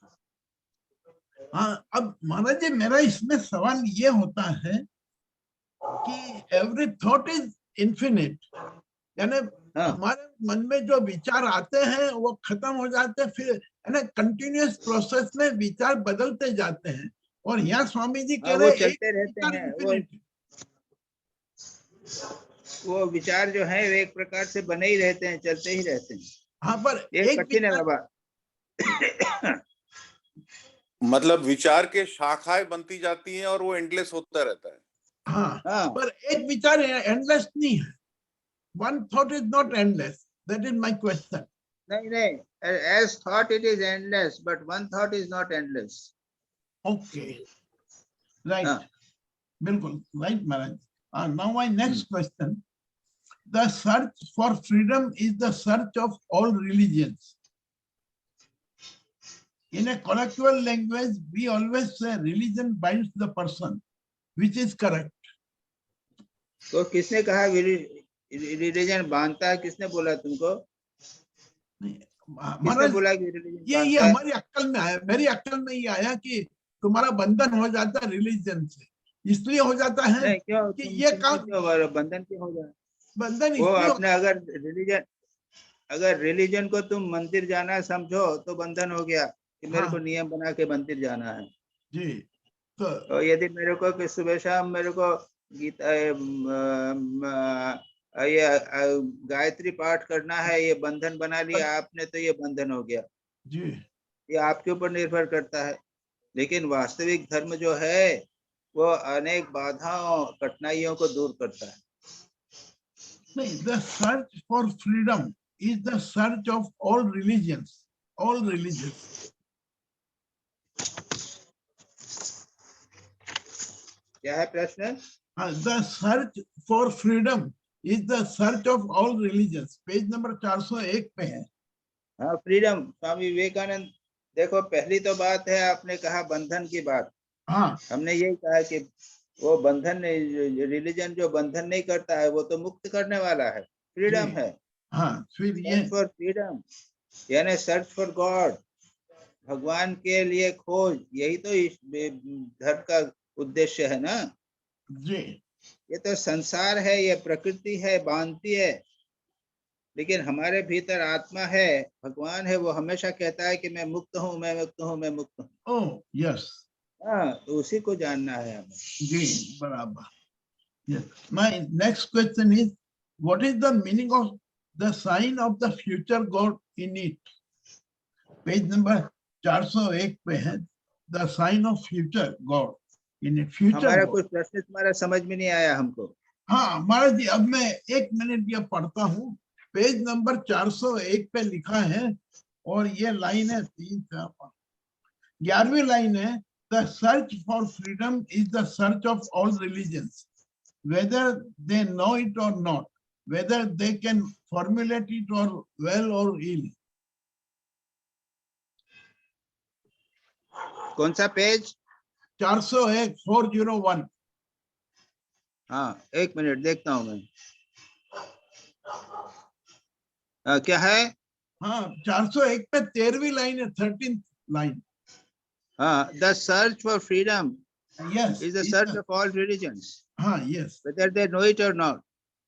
हाँ, अब महाराज जी मेरा इसमें सवाल ये होता है कि एवरी थॉट इज इन्फिनिट, यानी हमारे मन में जो विचार आते हैं वो खत्म हो जाते हैं, फिर है ना कंटिन्यूअस प्रोसेस में विचार बदलते जाते हैं। और यहाँ स्वामी जी कह रहे हैं चलते रहते हैं, वो विचार जो है वे एक प्रकार से बने ही रहते हैं, चलते ही रहते हैं। हाँ, पर एक कठिन है बाबा। मतलब विचार के शाखाएं बनती जाती हैं और वो एंडलेस होता रहता है। हाँ, हाँ पर एक विचार एंडलेस नहीं है. One thought is not endless. That is my question. नहीं नहीं, as thought it is endless, but one thought is not endless. Okay. Right. हाँ. Bilkul. Right, Maharaj. Now my next question. The search for freedom is the search of all religions. In a colloquial language, we always say religion binds the person, which is correct. तो किसने कहा religion बांधता है? किसने बोला तुमको? किसने महाराज, बोला कि रिलीजन ये बांधता है? हमारी अक्ल में आया, मेरी अक्ल में ये आया कि तुम्हारा बंधन हो जाता है रिलीजन से, इसलिए हो जाता है नहीं, क्यों कि तुम ये तुमको काम क्यों बंधन क्यों हो जाए? बंधन वो इसलिए अपने अगर रिलीजन को तुम मंदिर जाना समझो तो बंधन हो गया कि मेरे हाँ। को नियम बना के मंदिर जाना है। जी, तो और यदि मेरे को कि सुबह शाम मेरे को गीता ये गायत्री पाठ करना है, ये बंधन बना लिया आपने, तो ये बंधन हो गया। जी, ये आपके ऊपर निर्भर करता है। लेकिन वास्तविक धर्म जो है वो अनेक बाधाओं कठिनाइयों को दूर करता है। नहीं, the search for freedom is the search of all religions, all religions. क्या है प्रश्न? The search for freedom is the search of all religions. Page number 401 पे है. हाँ, फ्रीडम। स्वामी विवेकानंद, देखो पहली तो बात है, आपने कहा बंधन की बात। हाँ, हमने यही कहा कि वो बंधन रिलीजन जो बंधन नहीं करता है वो तो मुक्त करने वाला है, फ्रीडम है। हाँ, फिर ये सर्च फॉर फ्रीडम यानी सर्च फॉर गॉड, भगवान के लिए खोज, यही तो इस धर्म का उद्देश्य है ना। जी, ये तो संसार है, ये प्रकृति है, बांधती है, लेकिन हमारे भीतर आत्मा है, भगवान है, वो हमेशा कहता है कि मैं मुक्त हूँ, मैं मुक्त हूँ, मैं मुक्त हूँ। oh yes, हाँ, तो उसी को जानना है हमें। जी, बराबर. Yes. My next question is, what is the meaning of the sign of the future God in it? Page number 401 पे है, the sign of future God in it. Future हमारा God. कुछ प्रश्न तुम्हारा समझ में नहीं आया हमको। हाँ महाराज जी, अब मैं 1 मिनट ये पढ़ता हूँ. पेज नंबर 401 पे लिखा है और ये लाइन है 3 4 5 11वीं लाइन है. The search for freedom is the search of all religions, whether they know it or not, whether they can formulate it or well or ill. कौन सा पेज? 401 401. हाँ, 1 मिनट देखता हूँ मैं। क्या है? हाँ, 401 पे 13वीं लाइन है, 13th लाइन. हाँ, the search for freedom Yes. is the search of all religions, हाँ, yes. whether they know it or not,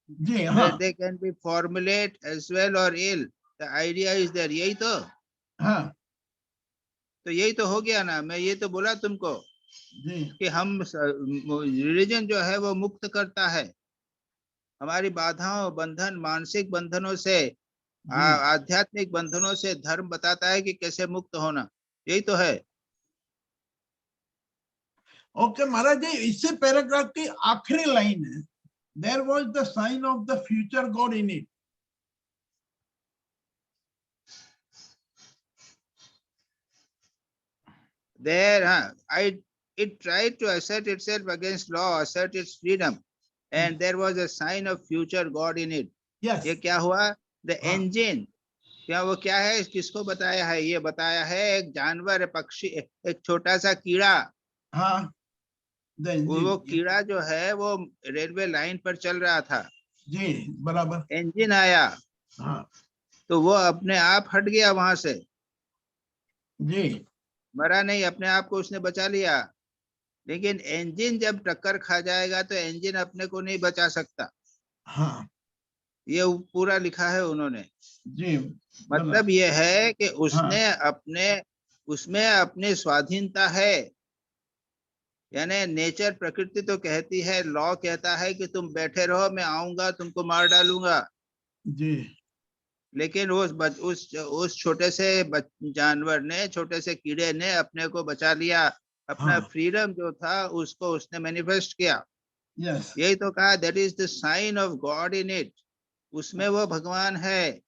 ji, whether हाँ, they can be formulate as well or ill. The idea is there, यही तो। हाँ, तो यही तो हो गया ना, मैं ये तो बोला तुमको जी, कि हम रिलीजन जो है वो मुक्त करता है हमारी बाधाओं, बंधन, मानसिक बंधनों से, आध्यात्मिक बंधनों से। धर्म बताता है कि कैसे मुक्त होना, यही तो है। ओके महाराज जी, इससे पैराग्राफ की आखिरी लाइन है, there was the sign of the future God in it. There, it tried to assert itself against law, assert its freedom, and there was a sign of future God in it. Yes, ये क्या हुआ? The हाँ. engine, क्या वो क्या है, किसको बताया है? ये बताया है एक जानवर, पक्षी, एक छोटा सा कीड़ा। हाँ, वो कीड़ा जो है वो रेलवे लाइन पर चल रहा था, जी, बराबर. इंजन आया हाँ, तो वो अपने आप हट गया वहां से, जी, मरा नहीं, अपने आप को उसने बचा लिया। लेकिन इंजन जब टक्कर खा जाएगा तो इंजन अपने को नहीं बचा सकता। हाँ, ये पूरा लिखा है उन्होंने। जी, मतलब ये है कि उसने हाँ. उसमें अपनी स्वाधीनता है, यानी नेचर, प्रकृति तो कहती है, लॉ कहता है कि तुम बैठे रहो, मैं आऊंगा तुमको मार डालूंगा। जी, लेकिन उस छोटे से जानवर ने, छोटे से कीड़े ने अपने को बचा लिया, अपना हाँ। फ्रीडम जो था उसको उसने मैनिफेस्ट किया। Yes. यही तो कहा, that is the sign of God in it. उसमें वो भगवान है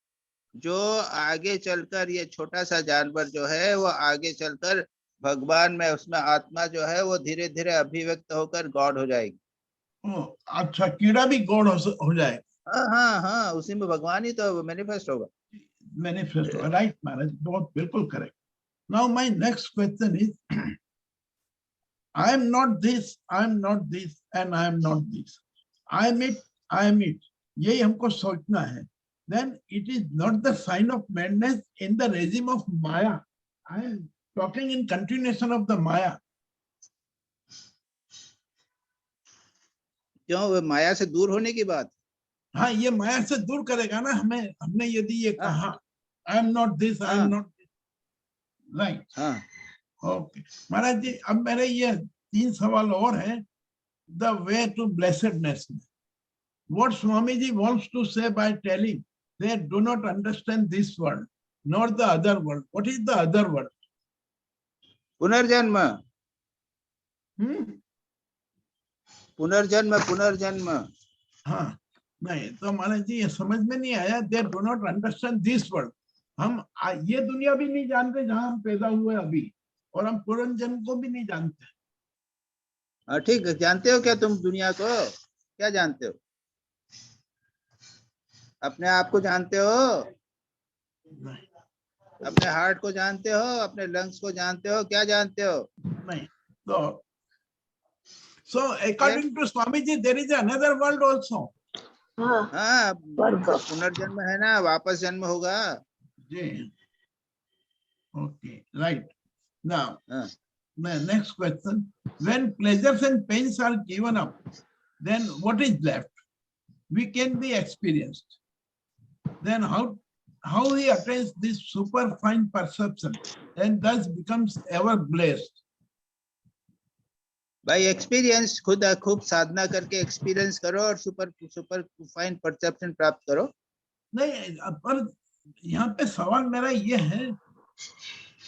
जो आगे चलकर, ये छोटा सा जानवर जो है वो आगे चलकर भगवान में, उसमें आत्मा जो है वो धीरे धीरे अभिव्यक्त होकर गॉड हो जाएगी। अच्छा, कीड़ा भी गॉड हो जाए। हाँ हाँ हाँ, उसी में भगवान ही तो मैनिफेस्ट होगा। मैनिफेस्ट, राइट महाराज, बहुत बिल्कुल correct. Now my next question is, I am not this, I am not this, and I am not this. I am it, I am it. यही हमको सोचना है. Then it is not the sign of madness in the regime of Maya. I am talking in continuation of the Maya. क्यों? वो माया से दूर होने की बात। हाँ, ये माया से दूर करेगा ना हमें। हमने यदि ये कहा, I am not this, I am not this. Right. हाँ। Okay. महाराज जी, अब मेरे ये 3 सवाल और हैं. The way to blessedness. What Swamiji wants to say by telling they do not understand this world nor the other world. What is the other world? पुनर्जन्म। पुनर्जन्म, पुनर्जन्म। हाँ, नहीं तो महाराज जी ये समझ में नहीं आया. They do not understand this world. हम ये दुनिया भी नहीं जानते जहां हम पैदा हुए अभी, और हम पुनर्जन्म को भी नहीं जानते. ठीक है, जानते हो क्या तुम दुनिया को? क्या जानते हो? अपने आप को जानते हो? नहीं. अपने हार्ट को जानते हो? अपने लंग्स को जानते हो? क्या जानते हो? नहीं. So according to Swamiji, there is another world also. हाँ, पुनर्जन्म है ना, वापस जन्म होगा। जी. Okay, right. Now, हाँ। the next question: when pleasures and pains are given up, then what is left? We can be experienced. Then how he attains this superfine perception and thus becomes ever blessed? भाई experience, खुद खूब साधना करके experience करो और super fine perception प्राप्त करो। नहीं, पर यहाँ पे सवाल मेरा ये है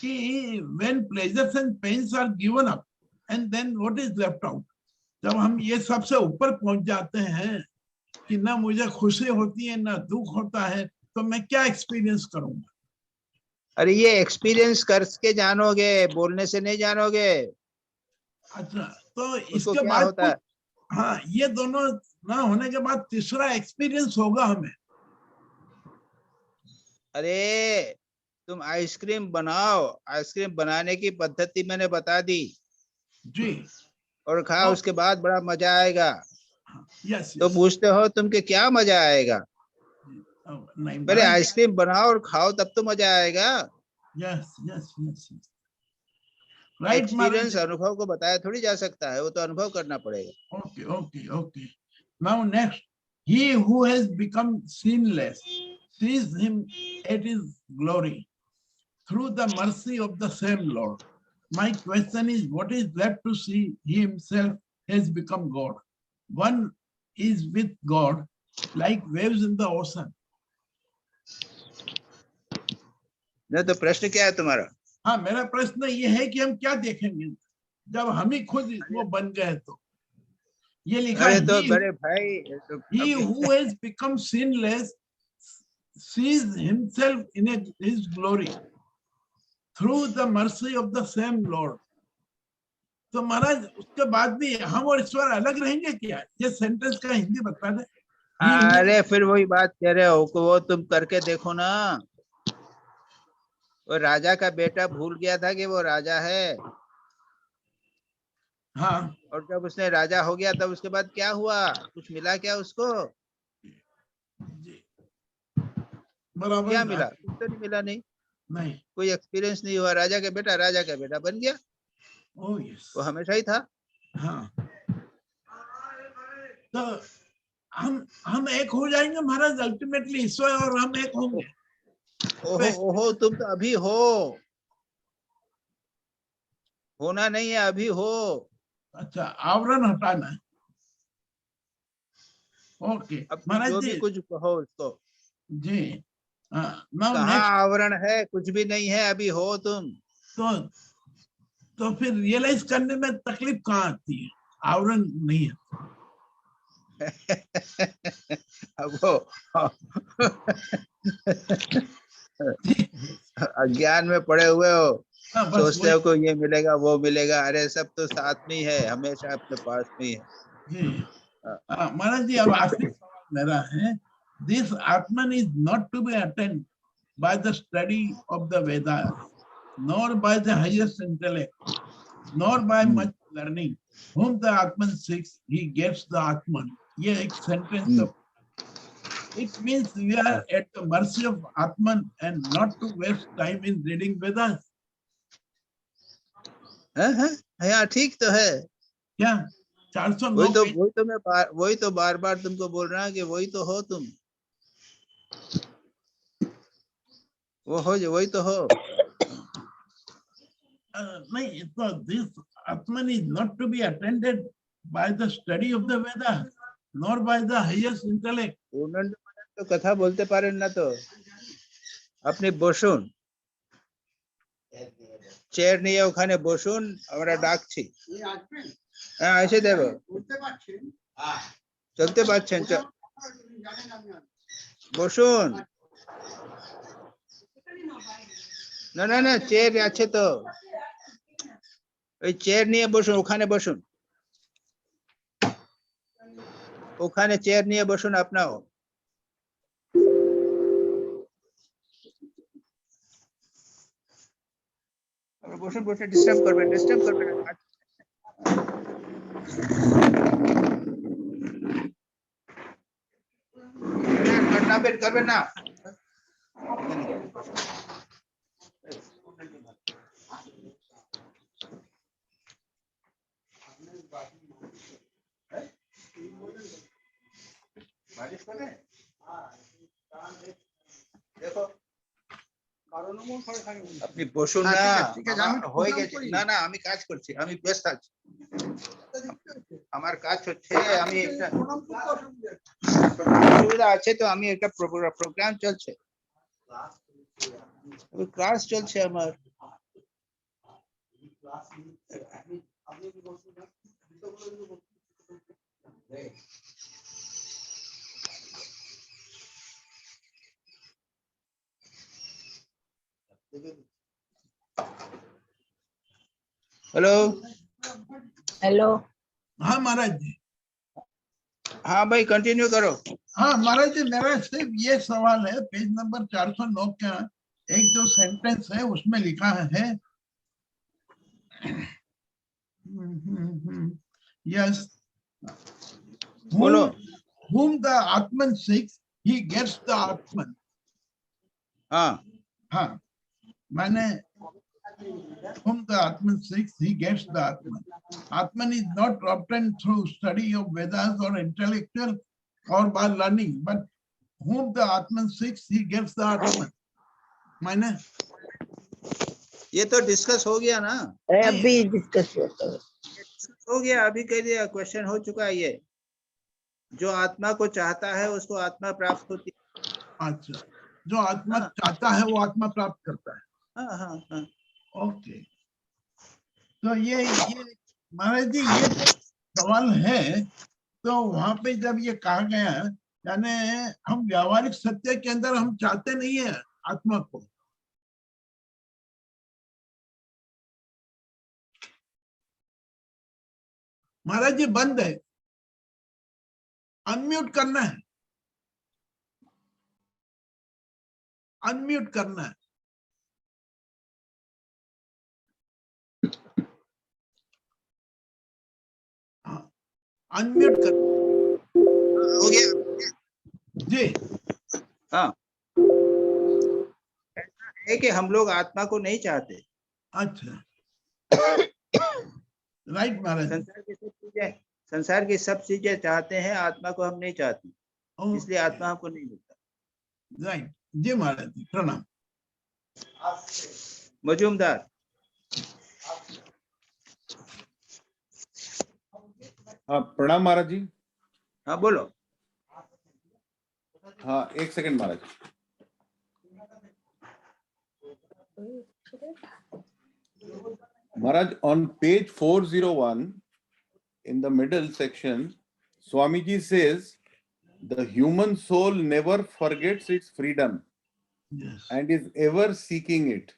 कि when pleasures and pains are given up and then what is left out? जब हम ये सबसे ऊपर पहुंच जाते हैं कि ना मुझे खुशी होती है ना दुख होता है, तो मैं क्या एक्सपीरियंस करूंगा? अरे ये एक्सपीरियंस करके जानोगे, बोलने से नहीं जानोगे। अच्छा, तो उसको इसके क्या बाद होता है? हाँ, ये दोनों ना होने के बाद तीसरा एक्सपीरियंस होगा हमें. अरे तुम आइसक्रीम बनाओ, आइसक्रीम बनाने की पद्धति मैंने बता दी जी, और खाओ, उसके बाद बड़ा मजा आएगा। यस. तो पूछते हो तुम के क्या मजा आएगा? नहीं, पहले आइसक्रीम बनाओ और खाओ, तब तो मजा आएगा। Yes yes yes, right. Experience अनुभव को बताया थोड़ी जा सकता है, वो तो अनुभव करना पड़ेगा। Okay okay okay. Now next, he who has become sinless sees him at his glory through the mercy of the same Lord. My question is, what is left to see? He himself has become God. One is with God like waves in the ocean. नहीं तो प्रश्न क्या है तुम्हारा? हाँ, मेरा प्रश्न ये है कि हम क्या देखेंगे जब हम ही खुद वो बन गए तो. ये लिखा है, तो बड़े भाई, he who has become sinless sees himself in his glory through the mercy of the same Lord. तो महाराज उसके बाद भी हम और ईश्वर अलग रहेंगे क्या? ये सेंटेंस का हिंदी बता दे. अरे फिर वही बात कह रहे हो, वो तुम करके देखो ना। वो राजा का बेटा भूल गया था कि वो राजा है। हाँ, और जब उसने राजा हो गया तब उसके बाद क्या हुआ? कुछ मिला क्या उसको? बराबर. क्या मिला? कुछ तो नहीं मिला। नहीं, कोई एक्सपीरियंस नहीं हुआ। राजा का बेटा बन गया। ओह यस, वो हमेशा ही था। हाँ. तो हम एक हो जाएंगे महाराज, अल्टीमेटली ईश्वर और हम एक होंगे. ओहो, तुम तो अभी हो, होना नहीं है, अभी हो। अच्छा, आवरण हटाना है. ओके अब महाराज जो जी, भी कुछ कहो उसको। जी now कहाँ next, आवरण है? कुछ भी नहीं है, अभी हो तुम। तो फिर रियलाइज करने में तकलीफ कहाँ आती है? आवरण नहीं है। अब वो अज्ञान में पड़े हुए हो, हाँ, बस सोचते हो को ये मिलेगा वो मिलेगा, अरे सब तो साथ में ही है, हमेशा अपने पास में ही है। जी। महाराज जी, अब आखिरी सवाल मेरा है, this Atman is not to be attained by the study of the Vedas, nor by the highest intellect, nor by much learning. Whom the Atman seeks, he gets the Atman. ये एक सेंटेंस है। It means we are at the mercy of Atman and not to waste time in reading Vedas. हाँ ठीक तो है। क्या 409 वही तो बार बार तुमको बोल रहा है कि वही तो हो तुम, वो हो जो वही तो हो। नहीं, तो this Atman is not to be attended by the study of the Vedas, nor by the highest intellect. तो कथा बोलते पारे ना, तो अपनी বসুন, চেয়ার নিয়ে ওখানে বসুন, আমরা ডাকছি। হ্যাঁ এসে দেব, চলতে পারছেন, বসুন। না না না, চেয়ার আছে তো, ওই চেয়ার নিয়ে বসুন, ওখানে বসুন, ওখানে চেয়ার নিয়ে বসুন আপনাও। বসুন, বসে ডিস্টার্ব করবেন না। না বের করবেন না। দেখো আপনি বসুন না, হয়ে গেছে। না না, আমি কাজ করছি, আমি ব্যস্ত আছি, আমার কাজ হচ্ছে, আমি একটা অসুবিধা আছে তো, আমি একটা প্রোগ্রাম চলছে, ক্লাস চলছে আমার। Hello hello. हाँ महाराज जी। हाँ भाई कंटिन्यू करो। हाँ महाराज जी, मेरा सिर्फ ये सवाल है, पेज नंबर 409 का एक जो सेंटेंस है उसमें लिखा है, यस, बोलो। whom the Atman seeks, he gets the Atman. हाँ, मैंने whom the Atman seeks, he gets the Atman. Atman is not obtained through study of Vedas or intellectual or by learning, but whom the Atman seeks, he gets the Atman. मैंने ये तो discuss हो गया ना, अभी discuss हो गया, अभी कह दिया, क्वेश्चन हो चुका है। ये जो आत्मा को चाहता है उसको आत्मा प्राप्त होती है। अच्छा, जो आत्मा चाहता है वो आत्मा प्राप्त करता है। हाँ हाँ हाँ, ओके। तो ये महाराज जी, ये सवाल है, तो वहां पे जब ये कहा गया, यानी हम व्यावहारिक सत्य के अंदर हम चाहते नहीं है आत्मा को। महाराज जी बंद है, अनम्यूट करना है, अनम्यूट करना है। अनम्यूट कर, हो गया जी। हाँ, ऐसा है कि हम लोग आत्मा को नहीं चाहते। अच्छा, राइट महाराज। संसार की सब चीजें चाहते हैं, आत्मा को हम नहीं चाहते, इसलिए आत्मा हमको नहीं मिलता। राइट जी महाराज जी, प्रणाम। मजूमदार। हाँ प्रणाम महाराज जी। हाँ बोलो। हाँ एक second Maharaj. Maharaj, on page 401, in the middle section, Swamiji says, the human soul never forgets its freedom Yes. and is ever seeking it.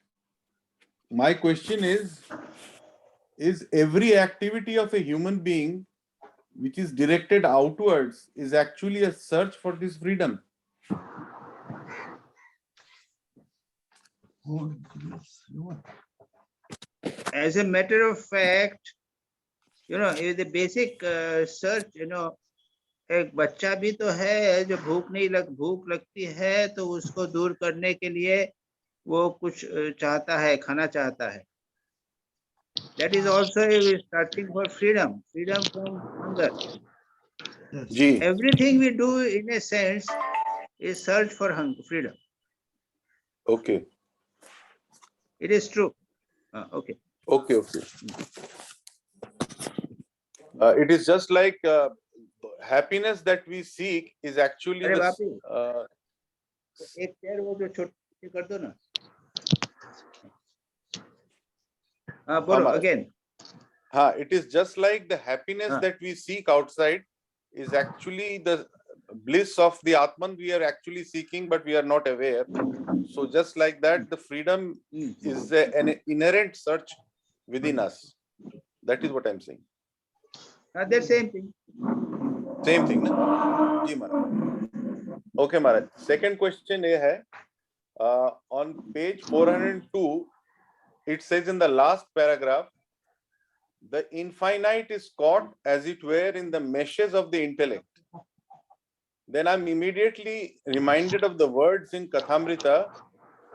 My question is every activity of a human being which is directed outwards is actually a search for this freedom? Oh, yes. As a matter of fact, the basic search, एक बच्चा भी तो है जो भूख लगती है तो उसको दूर करने के लिए वो कुछ चाहता है, खाना चाहता है. That is also a searching for freedom from hunger. Yes. Ji. Everything we do in a sense is search for freedom. Okay. It is true. Okay. Okay. It is just like happiness that we seek is actually अरे the, Bapi, एक पैर वो जो छोटे कर दो ना. बोलो again. it is just like the happiness that we seek outside is actually the bliss of the Atman we are actually seeking, but we are not aware. So just like that, the freedom is an inherent search within us. That is what I'm saying. The same thing. Same thing, na? Ji Maharaj. Okay, Maharaj. Second question is on page 402, it says in the last paragraph, the infinite is caught as it were in the meshes of the intellect. Then I'm immediately reminded of the words in Kathamrita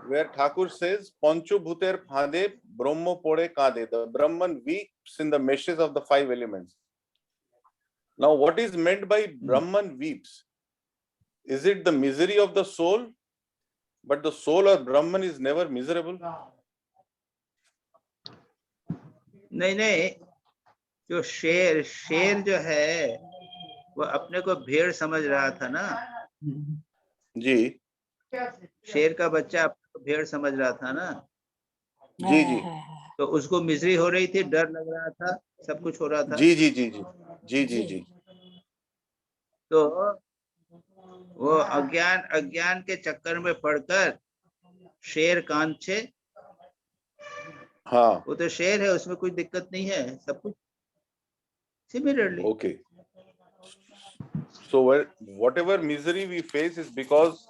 where Thakur says, Pancho Bhuter Phade Brahmo Pore Kade. The Brahman weeps in the meshes of the 5 elements. Now, what is meant by Brahman weeps? Is it the misery of the soul? But the soul or Brahman is never miserable. नहीं, जो शेर जो है वो अपने को भेड़ समझ रहा था ना. जी. शेर का बच्चा अपने को भेड़ समझ रहा था ना. जी. तो उसको मिजरी हो रही थी, डर लग रहा था, सब कुछ हो रहा था. जी. तो वो अज्ञान के चक्कर में पड़कर शेर कांचे. हाँ. वो तो शेर है, उसमें कोई दिक्कत नहीं है, सब कुछ. Similarly. Okay. So whatever misery we face is because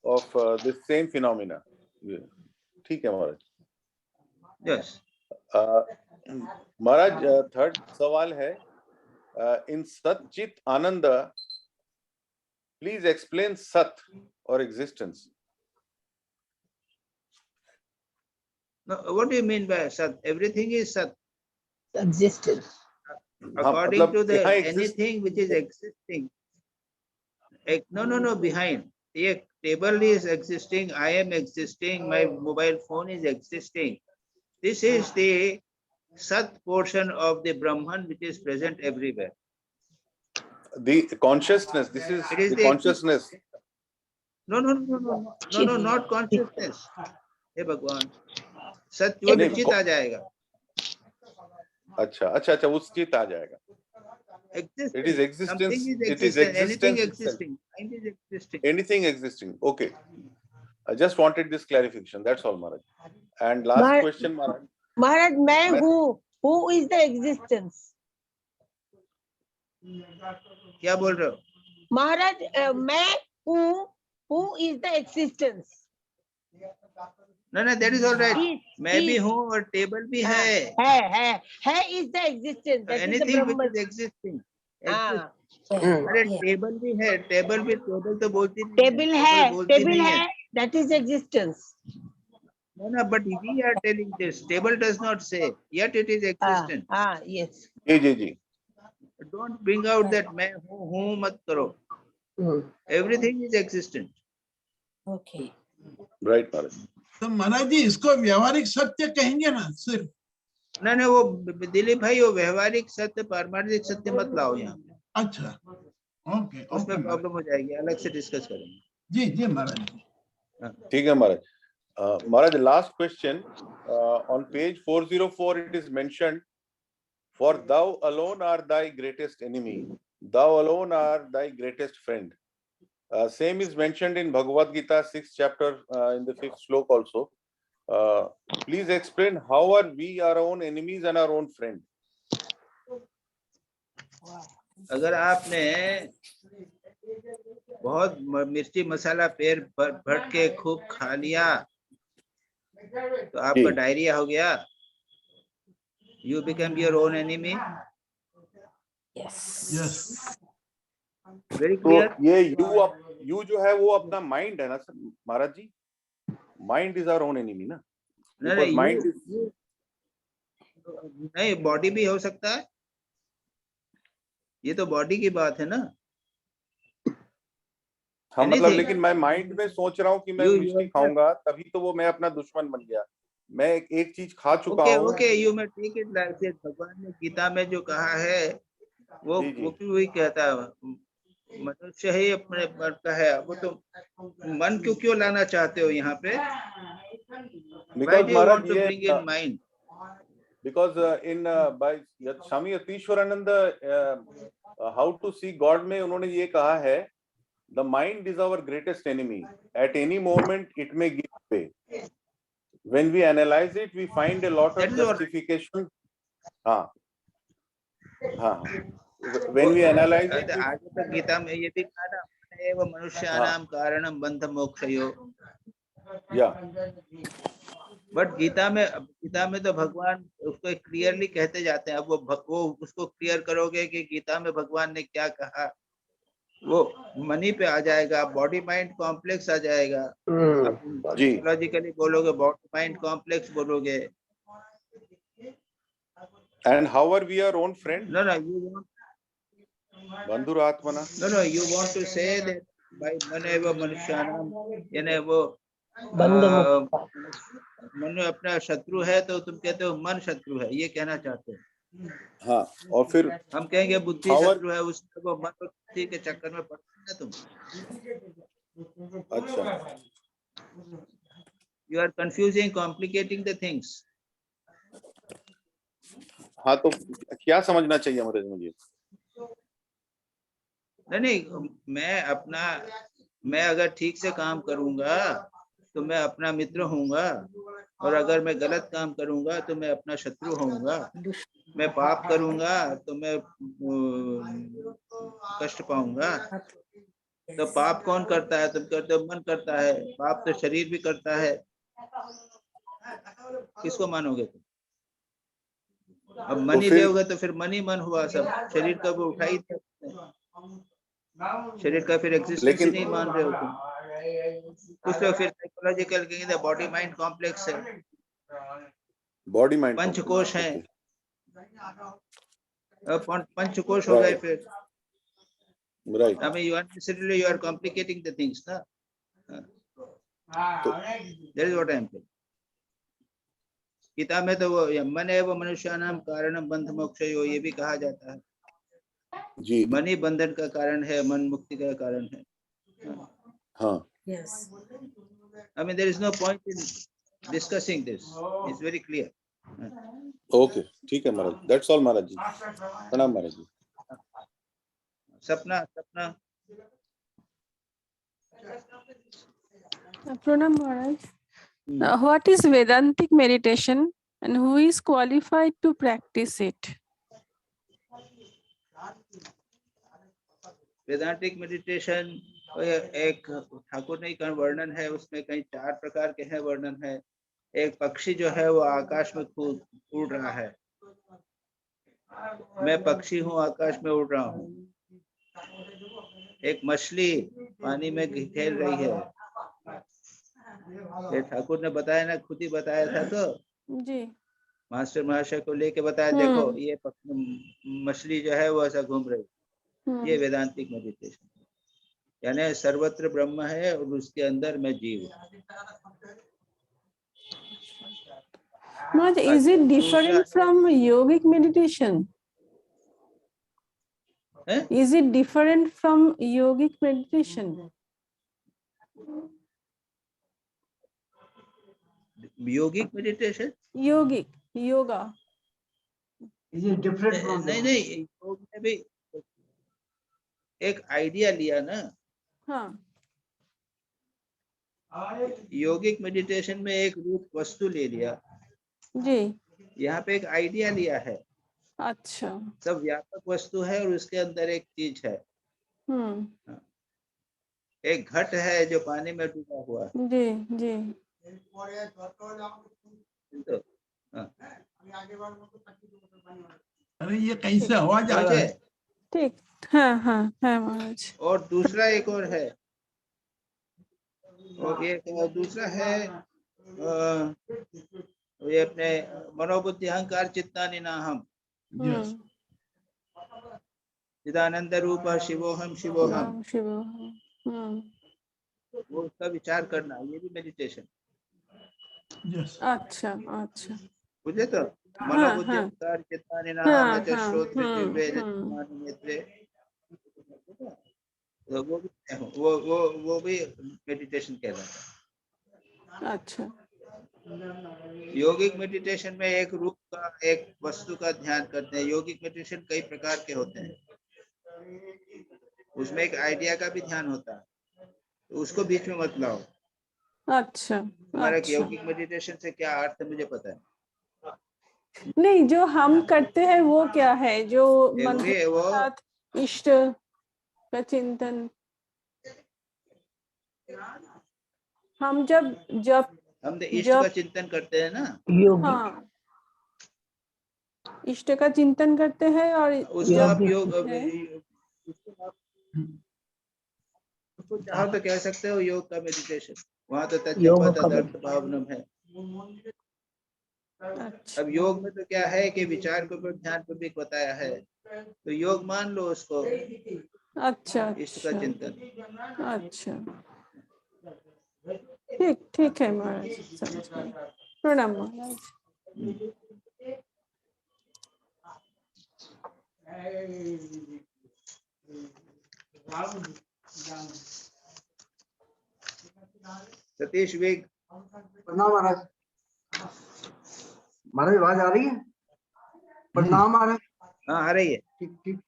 of this same phenomena. ठीक है महाराज. Yes. महाराज, third सवाल है, in Sat Chit Ananda, please explain Sat or existence. No, what do you mean by Sat? Everything is Sat. Existence. According to the anything which is existing. No, behind. A table is existing, I am existing, my mobile phone is existing. This is the Sat portion of the Brahman which is present everywhere. The consciousness, this is the consciousness. No, not consciousness. हे भगवान, सत्य वो चित आ जाएगा. अच्छा, उस चित आ जाएगा. It is existence. It is Anything existing. existing. Anything existing. Okay. I just wanted this clarification. That's all, Maharaj. And last question, Maharaj. Maharaj, मैं हूँ. Who is the existence? क्या बोल रहे हो? Maharaj, मैं हूँ. Who is the existence? No, that is all right. मैं भी हूँ और टेबल भी है. है is the existence. That is the Anything which Brahman. is existing. अरे टेबल भी है, टेबल तो बोलती नहीं. टेबल है. That is existence. No, but we are telling this. Table does not say, yet it is existent. Yes. Ji. Don't bring out that मैं हूँ मत करो. Everything is existent. Okay. Right, Maharaj. तो महाराज जी इसको व्यवहारिक सत्य कहेंगे ना सिर्फ? ना वो दिलीप भाई, वो व्यवहारिक सत्य पारमार्थिक सत्य मत लाओ यहाँ पे. अच्छा, ओके. उसमें प्रॉब्लम हो जाएगी, अलग से डिस्कस करेंगे. जी महाराज. ठीक है महाराज. Maharaj, last question. On page 404, it is mentioned, "For thou alone art thy greatest enemy. Thou alone art thy greatest friend." Same is mentioned in Bhagavad Gita, 6th chapter, in the 5th slok also. Please explain how are we our own enemies and our own friend? अगर आपने बहुत मिर्ची मसाला पेट भर के खूब खा लिया तो आपका जी। डायरिया हो गया, you become your own enemy. Yes. Very तो क्लियर। ये यू जो है वो अपना माइंड है ना सर महाराज जी, mind is our own enemy ना, बिकॉज़ माइंड इज, नहीं बॉडी भी हो सकता है, ये तो बॉडी की बात है ना। हाँ मतलब Anything. लेकिन मैं माइंड में सोच रहा हूँ कि मैं You मिष्टी खाऊंगा तभी तो वो मैं अपना दुश्मन बन गया। मैं एक चीज खा चुका ओके हूँ। Okay, you may take it like this. भगवान ने गीता में जो कहा है वो जी, जी। वो भी वही कहता है, मनुष्य ही अपने मन का है। वो तो मन क्यों लाना चाहते हो यहाँ पे? Why do you want to bring in mind? Because in by Swami Yatishwarananda, how to see God में उन्होंने ये कहा है, the mind is our greatest enemy. At any moment it may give way. When we analyze it, we find a lot That of is all right. justification. हाँ, हाँ. When we analyze it, आगे तक गीता में ये भी कहा ना, एव मनुष्याणाम कारणम बंध मोक्षयो। yeah. बट गीता में तो भगवान उसको क्लियरली कहते जाते हैं। अब वो उसको क्लियर करोगे कि गीता में भगवान ने क्या कहा, वो मनी पे आ जाएगा, बॉडी माइंड कॉम्प्लेक्स आ जाएगा। साइकोलॉजिकली बोलोगे बॉडी माइंड कॉम्प्लेक्स बोलोगे। And how are we our own friend? No, you want बंधुर आत्मना। No, you want to say that by मनेव मनुष्याणाम, यानी वो मन अपना शत्रु है तो तुम कहते हो मन शत्रु है, ये कहना चाहते हो। हाँ, और फिर हम कहेंगे बुद्धि शत्रु है, उसको वो मन और बुद्धि के चक्कर में पड़ते ना तुम। अच्छा, You are confusing, complicating the things. हाँ तो क्या समझना चाहिए महाराज मुझे? नहीं, मैं अगर ठीक से काम करूंगा तो मैं अपना मित्र होऊंगा, और अगर मैं गलत काम करूंगा तो मैं अपना शत्रु होऊंगा। मैं पाप करूंगा तो मैं कष्ट पाऊंगा। तो पाप कौन करता है? तुम कहते हो मन करता है। पाप तो शरीर भी करता है। किसको मानोगे तुम? अब मन ही लोगे तो फिर मन ही मन हुआ सब। शरीर का वो उठा ही दिया, शरीर का फिर एग्जिस्टेंस ही नहीं मान रहे हो तुम। कुछ तो फिर साइकोलॉजिकल कहेंगे बॉडी माइंड कॉम्प्लेक्स है, बॉडी माइंड पंचकोश है। पंचकोश हो गए फिर। Right. I mean, you are complicating the things, ना? That is what I am saying. Gita में तो वो मन एव मनुष्याणाम कारणम बंध मोक्षयो, ये भी कहा जाता है जी। मन ही बंधन का कारण है, मन मुक्ति का कारण है। हाँ। Yes. I mean, there is no point in discussing this. It's very clear. Okay, ठीक है महाराज। That's all महाराज जी। प्रणाम महाराज जी। सपना Pranam Maharaj. What is Vedantic meditation and who is qualified to practice it? वेदांतिक meditation एक ठाकुर ने का वर्णन है, उसमें कई 4 प्रकार के हैं वर्णन है। एक पक्षी जो है वो आकाश में उड़ रहा है, मैं पक्षी हूँ आकाश में उड़ रहा हूँ। एक मछली पानी में खेल रही है, ये ठाकुर ने बताया ना, खुद ही बताया था। तो जी मास्टर महाशय को लेके बताया, देखो ये मछली जो है वो ऐसा घूम रही। ये वेदांतिक मेडिटेशन, यानी सर्वत्र ब्रह्म है और उसके अंदर मैं जीव। Maharaj, is it different from yogic meditation? Is it different from yogic meditation? Yogic meditation? Yogic, yoga. Is it different from नहीं the नहीं, योग में भी एक आइडिया लिया ना। हाँ, योगिक मेडिटेशन में एक रूप वस्तु ले लिया, जी, यहाँ पे एक आइडिया लिया है। अच्छा, सब व्यापक वस्तु है और उसके अंदर एक चीज है। एक घट है जो पानी में डूबा हुआ है। जी, जी, तो, हाँ, अरे ये कैसे आवाज आ रहा है? ठीक, हाँ, हाँ, हाँ महाराज। और दूसरा एक और है, और एक दूसरा है ये अपने मनोबुद्धि अहंकार चित्तानि नाहम, Yes. चिदानंद रूप शिवोहम शिवोहम, शिव, वो उसका विचार करना, ये भी मेडिटेशन। Yes. अच्छा, अच्छा, बुझे तो? मनोबुद्धि अहंकार चित्तानि नाहम च श्रोत्र जिह्वे रसमानि नेत्रे, तो वो भी मेडिटेशन कहलाता है। अच्छा, योगिक मेडिटेशन में एक रूप का, एक वस्तु का ध्यान करते हैं। योगिक मेडिटेशन कई प्रकार के होते हैं, उसमें एक आइडिया का भी ध्यान होता है, तो उसको बीच में मत लाओ। अच्छा, तुम्हारा अच्छा। योगिक मेडिटेशन से क्या अर्थ है मुझे पता है। नहीं, जो हम करते हैं वो क्या है? जो मंदिर के वो साथ इष्ट का चिंतन, हम जब हम इष्ट का चिंतन करते हैं ना, हाँ, इष्ट का चिंतन करते हैं, और उसको आप योग, उसको चाहो तो कह सकते हो योग का मेडिटेशन। वहां तो तदर्थ भावनम है। अच्छा, अब योग में तो क्या है कि विचार को ध्यान को भी बताया है, तो योग मान लो उसको, अच्छा, इष्ट का चिंतन। अच्छा, ठीक, ठीक है महाराज, समझ गए। प्रणाम महाराज। सतीश वेग। प्रणाम महाराज। महाराज आवाज आ रही है? प्रणाम महाराज। हाँ आ रही है। ठीक ठीक।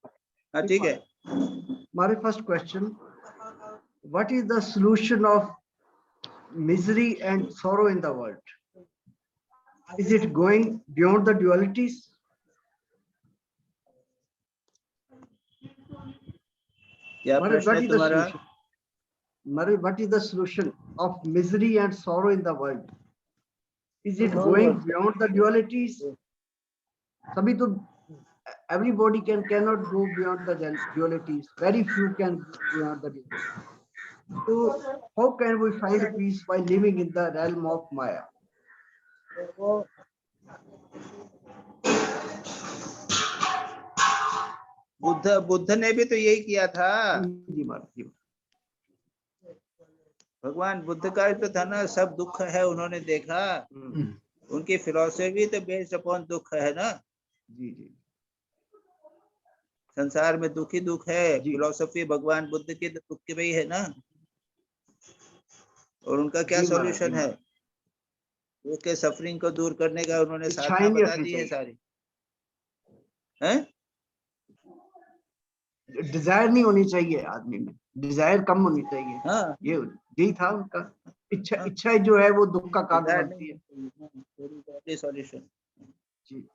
हाँ ठीक है। Maharaj, first question, what is the solution of misery and sorrow in the world? Is it going beyond the dualities? क्या प्रश्न है तुम्हारा? Maharaj, what is the solution of misery and sorrow in the world? Is it going beyond the dualities? Sabhi to, everybody cannot go beyond the dualities. Very few can go beyond the dualities. So how can we find peace by living in the realm of Maya? Buddha ने भी तो यही किया था। जी महाराज। भगवान बुद्ध का तो था ना, सब दुख है उन्होंने देखा। उनकी फिलॉसफी तो बेस्ड अपॉन दुख है ना। जी जी। संसार में दुख ही दुख है, फिलॉसफी भगवान बुद्ध की दुख की भी है ना। और उनका क्या सॉल्यूशन है? उसके सफरिंग को दूर करने का उन्होंने साधना बता दी है सारी। हैं? डिजायर नहीं होनी चाहिए आदमी में, डिजायर कम होनी चाहिए। हाँ, ये यही था उनका। इच्छा जो है वो दुख का कारण बनती है। सॉल्यूशन। जी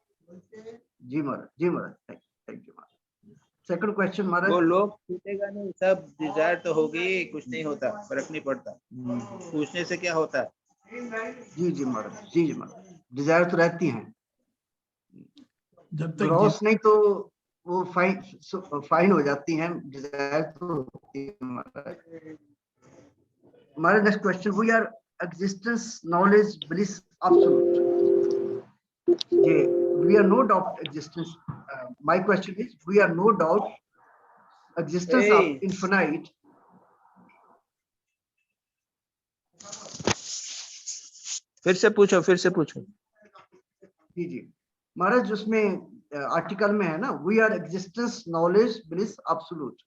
जी महाराज, जी महाराज, thank you Maharaj. Second question Maharaj. वो लोग छूटेगा नहीं, सब डिजायर तो होगी, कुछ नहीं होता, फर्क नहीं पड़ता। पूछने से क्या होता है? जी जी महाराज, जी जी महाराज, डिजायर तो रहती हैं, जब तक ग्रॉस नहीं तो वो फाइन हो जाती हैं। डिजायर तो होती है महाराज। हमारा next question, we are existence knowledge bliss absolute. जी, we are no doubt existence. My question is, we are no doubt existence of infinite. फिर से पूछो। जी जी महाराज, उसमें आर्टिकल में है ना, we are existence knowledge bliss absolute.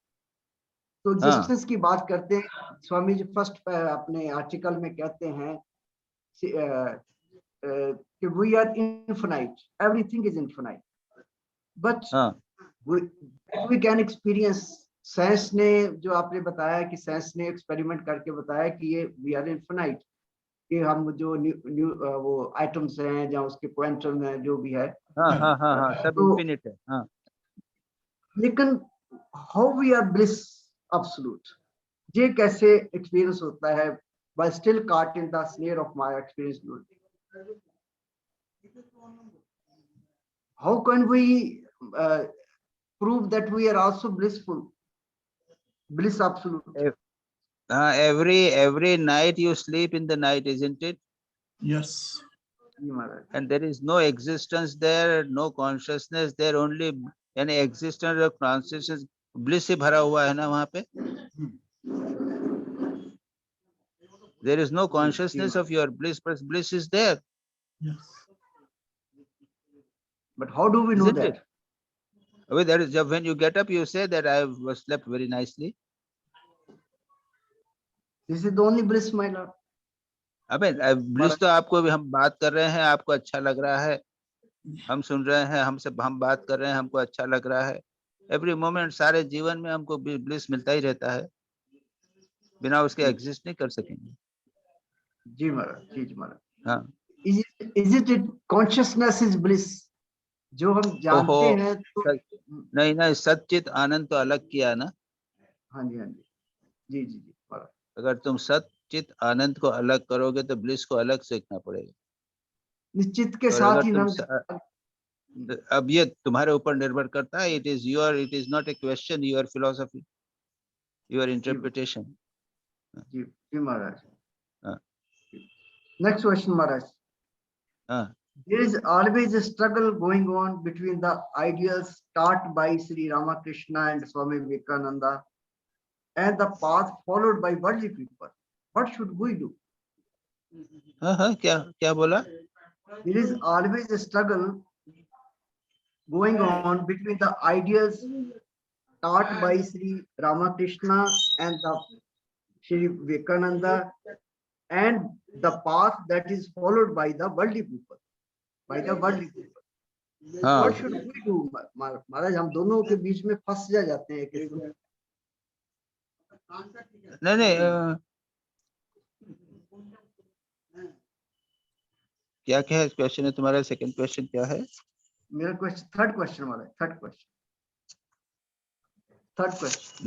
तो एग्जिस्टेंस की बात करते हैं, स्वामी जी फर्स्ट अपने आर्टिकल में कहते हैं we are infinite, everything is infinite, but हाँ we can experience. साइंस ने जो आपने बताया कि साइंस ने एक्सपेरिमेंट करके बताया कि ये वी आर इनफिनाइट, कि हम जो वो आइटम्स हैं या उसके क्वांटम है जो भी है, हाँ हाँ हाँ हाँ सब तो इंफिनिट है। हाँ लेकिन how we are bliss absolute, ये कैसे एक्सपीरियंस होता है by still caught in the snare of my experience? How can we prove that we are also blissful, bliss absolute? every night you sleep in the night, isn't it? Yes. And there is no existence there, no consciousness there, only any existence of consciousness, bliss से भरा हुआ है ना वहाँ पे। There is no consciousness of your bliss, but bliss is there. Yes. But how do we know Isn't that? it? Well, that is when you get up, you say that I was slept very nicely. This is the only bliss, my lord. अबे bliss तो आपको भी, हम बात कर रहे हैं आपको अच्छा लग रहा है, हम सुन रहे हैं, हम बात कर रहे हैं हमको अच्छा लग रहा है। एवरी मोमेंट सारे जीवन में हमको ब्लिस मिलता ही रहता है, बिना उसके एग्जिस्ट नहीं कर सकेंगे। जी महाराज, जी महाराज। हाँ। Is it consciousness is bliss? जो हम जानते हैं तो नहीं नहीं, सच्चित आनंद तो अलग किया ना। हाँ जी, हाँ जी, जी जी जी महाराज। अगर तुम सच्चित आनंद को अलग करोगे तो ब्लिस को अलग सीखना पड़ेगा। निश्चित के और साथ अगर ही तुम अब ये तुम्हारे ऊपर निर्भर करता है, it is not a question, your philosophy, your interpretation. जी जी महाराज। हाँ। Next question Maharaj. हाँ। There is always a struggle going on between the ideals taught by Sri Ramakrishna and Swami Vivekananda and the path followed by worldly people. What should we do? हाँ क्या क्या बोला? There is always a struggle going on between the ideals taught by Sri Ramakrishna and the Sri Vivekananda and the path that is followed by the worldly people. By the worldly people. हाँ। What should we do? महाराज हम दोनों के बीच में फंस जाते हैं कि नहीं नहीं, क्या क्या है क्वेश्चन है तुम्हारा? सेकंड क्वेश्चन क्या है? मेरा क्वेश्चन थर्ड क्वेश्चन वाला है, थर्ड क्वेश्चन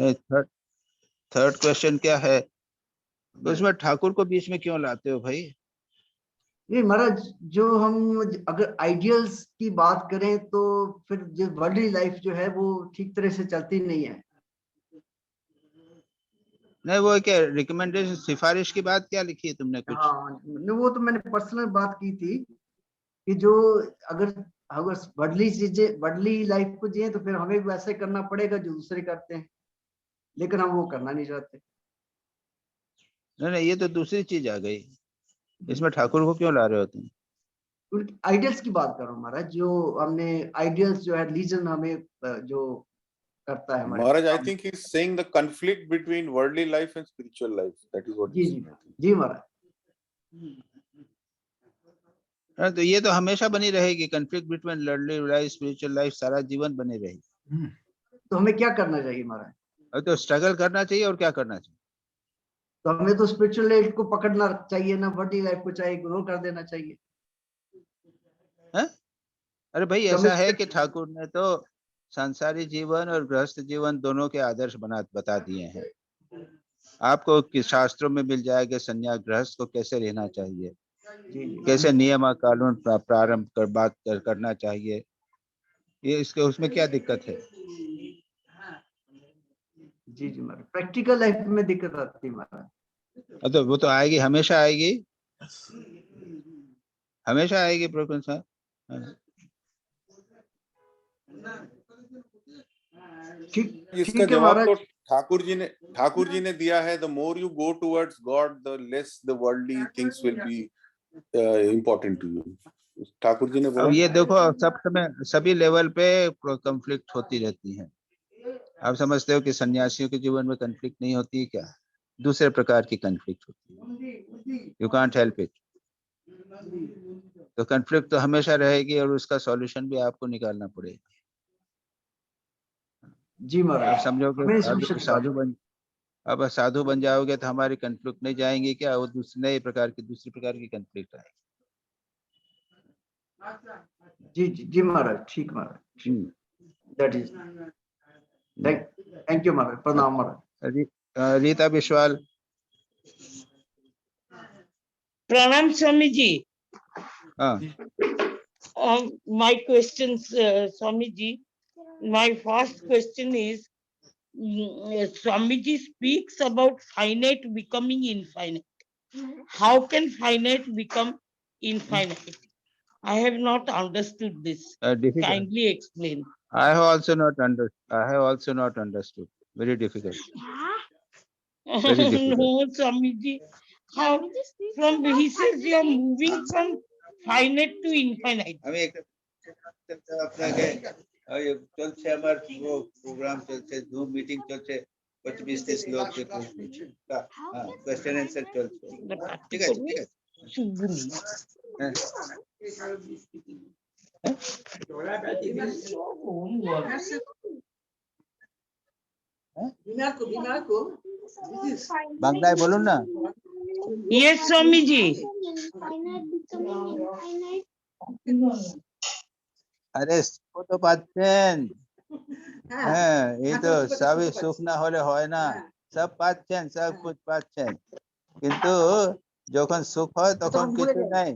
नहीं, थर्ड क्वेश्चन क्या है? तो उसमें ठाकुर को बीच में क्यों लाते हो भाई? नहीं महाराज, जो हम अगर आइडियल्स की बात करें तो फिर जो वर्ल्डली लाइफ जो है वो ठीक तरह से चलती नहीं है। नहीं, वो क्या रिकमेंडेशन, सिफारिश की बात क्या लिखी है तुमने कुछ? हाँ, वो तो मैंने पर्सनल बात की थी कि जो अगर वर्ल्डली चीजें, वर्ल्डली लाइफ को जिए तो फिर हमें भी वैसे करना पड़ेगा जो दूसरे करते हैं, लेकिन हम वो करना नहीं चाहते। नहीं, ये तो दूसरी चीज आ गई, इसमें ठाकुर को क्यों ला रहे हो तुम? आइडियल्स की बात कर रहा हूँ महाराज, जो हमने आइडियल्स जो है रिलीजन हमें जो करता है महाराज। I think he's saying the conflict between worldly life and spiritual life. That is what he's saying. जी महाराज। तो ये तो हमेशा बनी रहेगी, conflict between worldly life spiritual life, सारा जीवन बनी रहेगी। तो हमें क्या करना चाहिए महाराज? तो स्ट्रगल करना चाहिए, और क्या करना चाहिए? तो हमें तो स्पिरिचुअल लाइफ को पकड़ना चाहिए ना, वर्ल्डली लाइफ को चाहिए इग्नोर कर देना चाहिए। है? अरे भाई, ऐसा है कि ठाकुर ने तो संसारी जीवन और गृहस्थ जीवन दोनों के आदर्श बता दिए हैं। आपको किस शास्त्रों में मिल जाएगा संन्यास गृहस्थ को कैसे रहना चाहिए, कैसे नियम कानून प्रारंभ करना चाहिए। ये इसके उसमें क्या दिक्कत है? जी जी महाराज, प्रैक्टिकल लाइफ में दिक्कत आती है महाराज। तो वो तो आएगी, हमेशा आएगी, हमेशा आएगी प्रोफेसर। इसका जवाब तो ठाकुर जी ने दिया है। The more you go towards God, the less the worldly things will be important to you. Thakur ji ने बोला। अब ये देखो, सब समय सभी लेवल पे कॉन्फ्लिक्ट होती रहती है। आप समझते हो कि सन्यासियों के जीवन में कॉन्फ्लिक्ट नहीं होती है क्या? दूसरे प्रकार की कॉन्फ्लिक्ट होती है। You can't help it. तो कन्फ्लिक्ट तो हमेशा रहेगी और उसका सॉल्यूशन भी आपको निकालना पड़ेगा। जी अब महाराज, समझोगे हमें साधु solution साधु बन अब साधु बन जाओगे तो हमारी कन्फ्लिक्ट नहीं जाएंगे क्या, वो दूसरी प्रकार की कन्फ्लिक्ट आएगी। जी महाराज, ठीक महाराज, that is thank you महाराज, प्रणाम महाराज। रीता विश्वाल। Pranam Swamiji. हाँ My questions, Swamiji. My first question is, Swamiji speaks about finite becoming infinite. How can finite become infinite? I have not understood this. difficult. Kindly explain. I have also not understood. Very difficult. Very difficult. No, Swamiji. How? From he says you are moving from finite to infinite. আমি একটা আপনাকে চলছে আমার वो programme चलছে, zoom meeting चलছে, 25-30 लोग के question answer चलছে। ঠিক আছে ঠিক আছে। বাংলায় বলুন না। Yes, Swamiji. আরে ও তো পাচ্ছেন, হ্যাঁ এই তো সবই সুখ না হলে হয় না, সব পাচ্ছেন, সব कुछ পাচ্ছেন, কিন্তু যখন সুখ হয় তখন কিছু নাই,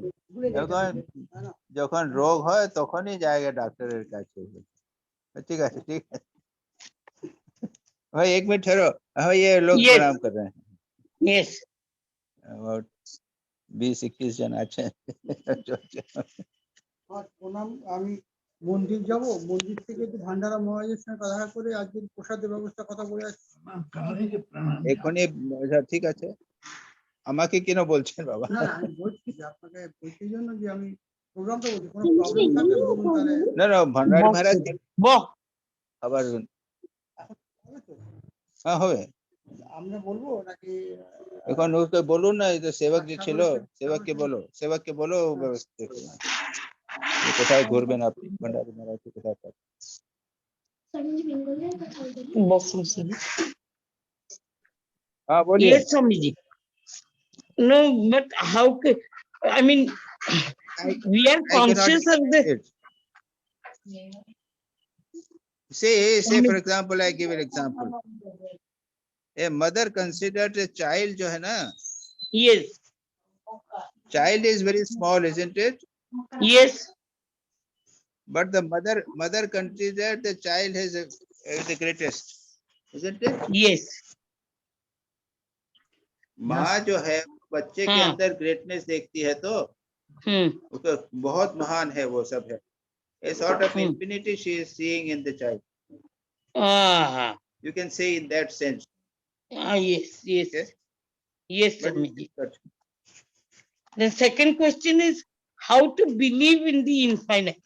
যখন রোগ হয় তখনই জায়গা ডাক্তারের কাছে। ঠিক আছে ঠিক আছে भाई, एक मिनट ठहरो। हाँ ये लोग प्रणाम कर रहे हैं। Yes. About 20-21 জন আছে। প্রণাম, আমি মন্দির যাব, মন্দির থেকে একটু ভান্ডারা মহারাজের সঙ্গে কথা করে আজকে প্রসাদের ব্যবস্থা কথা বলে আসছি। এখনই ঠিক আছে, আমাকে কেন বলছেন বাবা? না আমি বলছি যে আপনাকে বলছি জন্য যে আমি প্রোগ্রামটা বলছি, কোনো প্রবলেম থাকলে বলুন তাহলে। না না ভান্ডার মহারাজ আবার হ্যাঁ হবে, আমরা বলবো নাকি এখন ওকে বলুন না, এই যে সেবক যে ছিল, সেবককে বলো ব্যবস্থা করুন। কোথায় ঘুরবেন আপনি, ভান্ডার মহারাজ কোথায় পাবেন? हाँ बोलिए। Yes, Swamiji. No, but how can, I mean, we are conscious of the. Say for example, I give an example. A mother considers a child जो है ना, Yes. Child is very small, isn't it? Yes. But the mother considers the child is the greatest, isn't it? Yes. माँ जो है बच्चे के अंदर greatness देखती है तो उसको बहुत महान है, वो सब है। A sort of infinity she is seeing in the child. You can say in that sense. Yes, yes. Okay? Yes, Swamiji. The second question is how to believe in the infinite.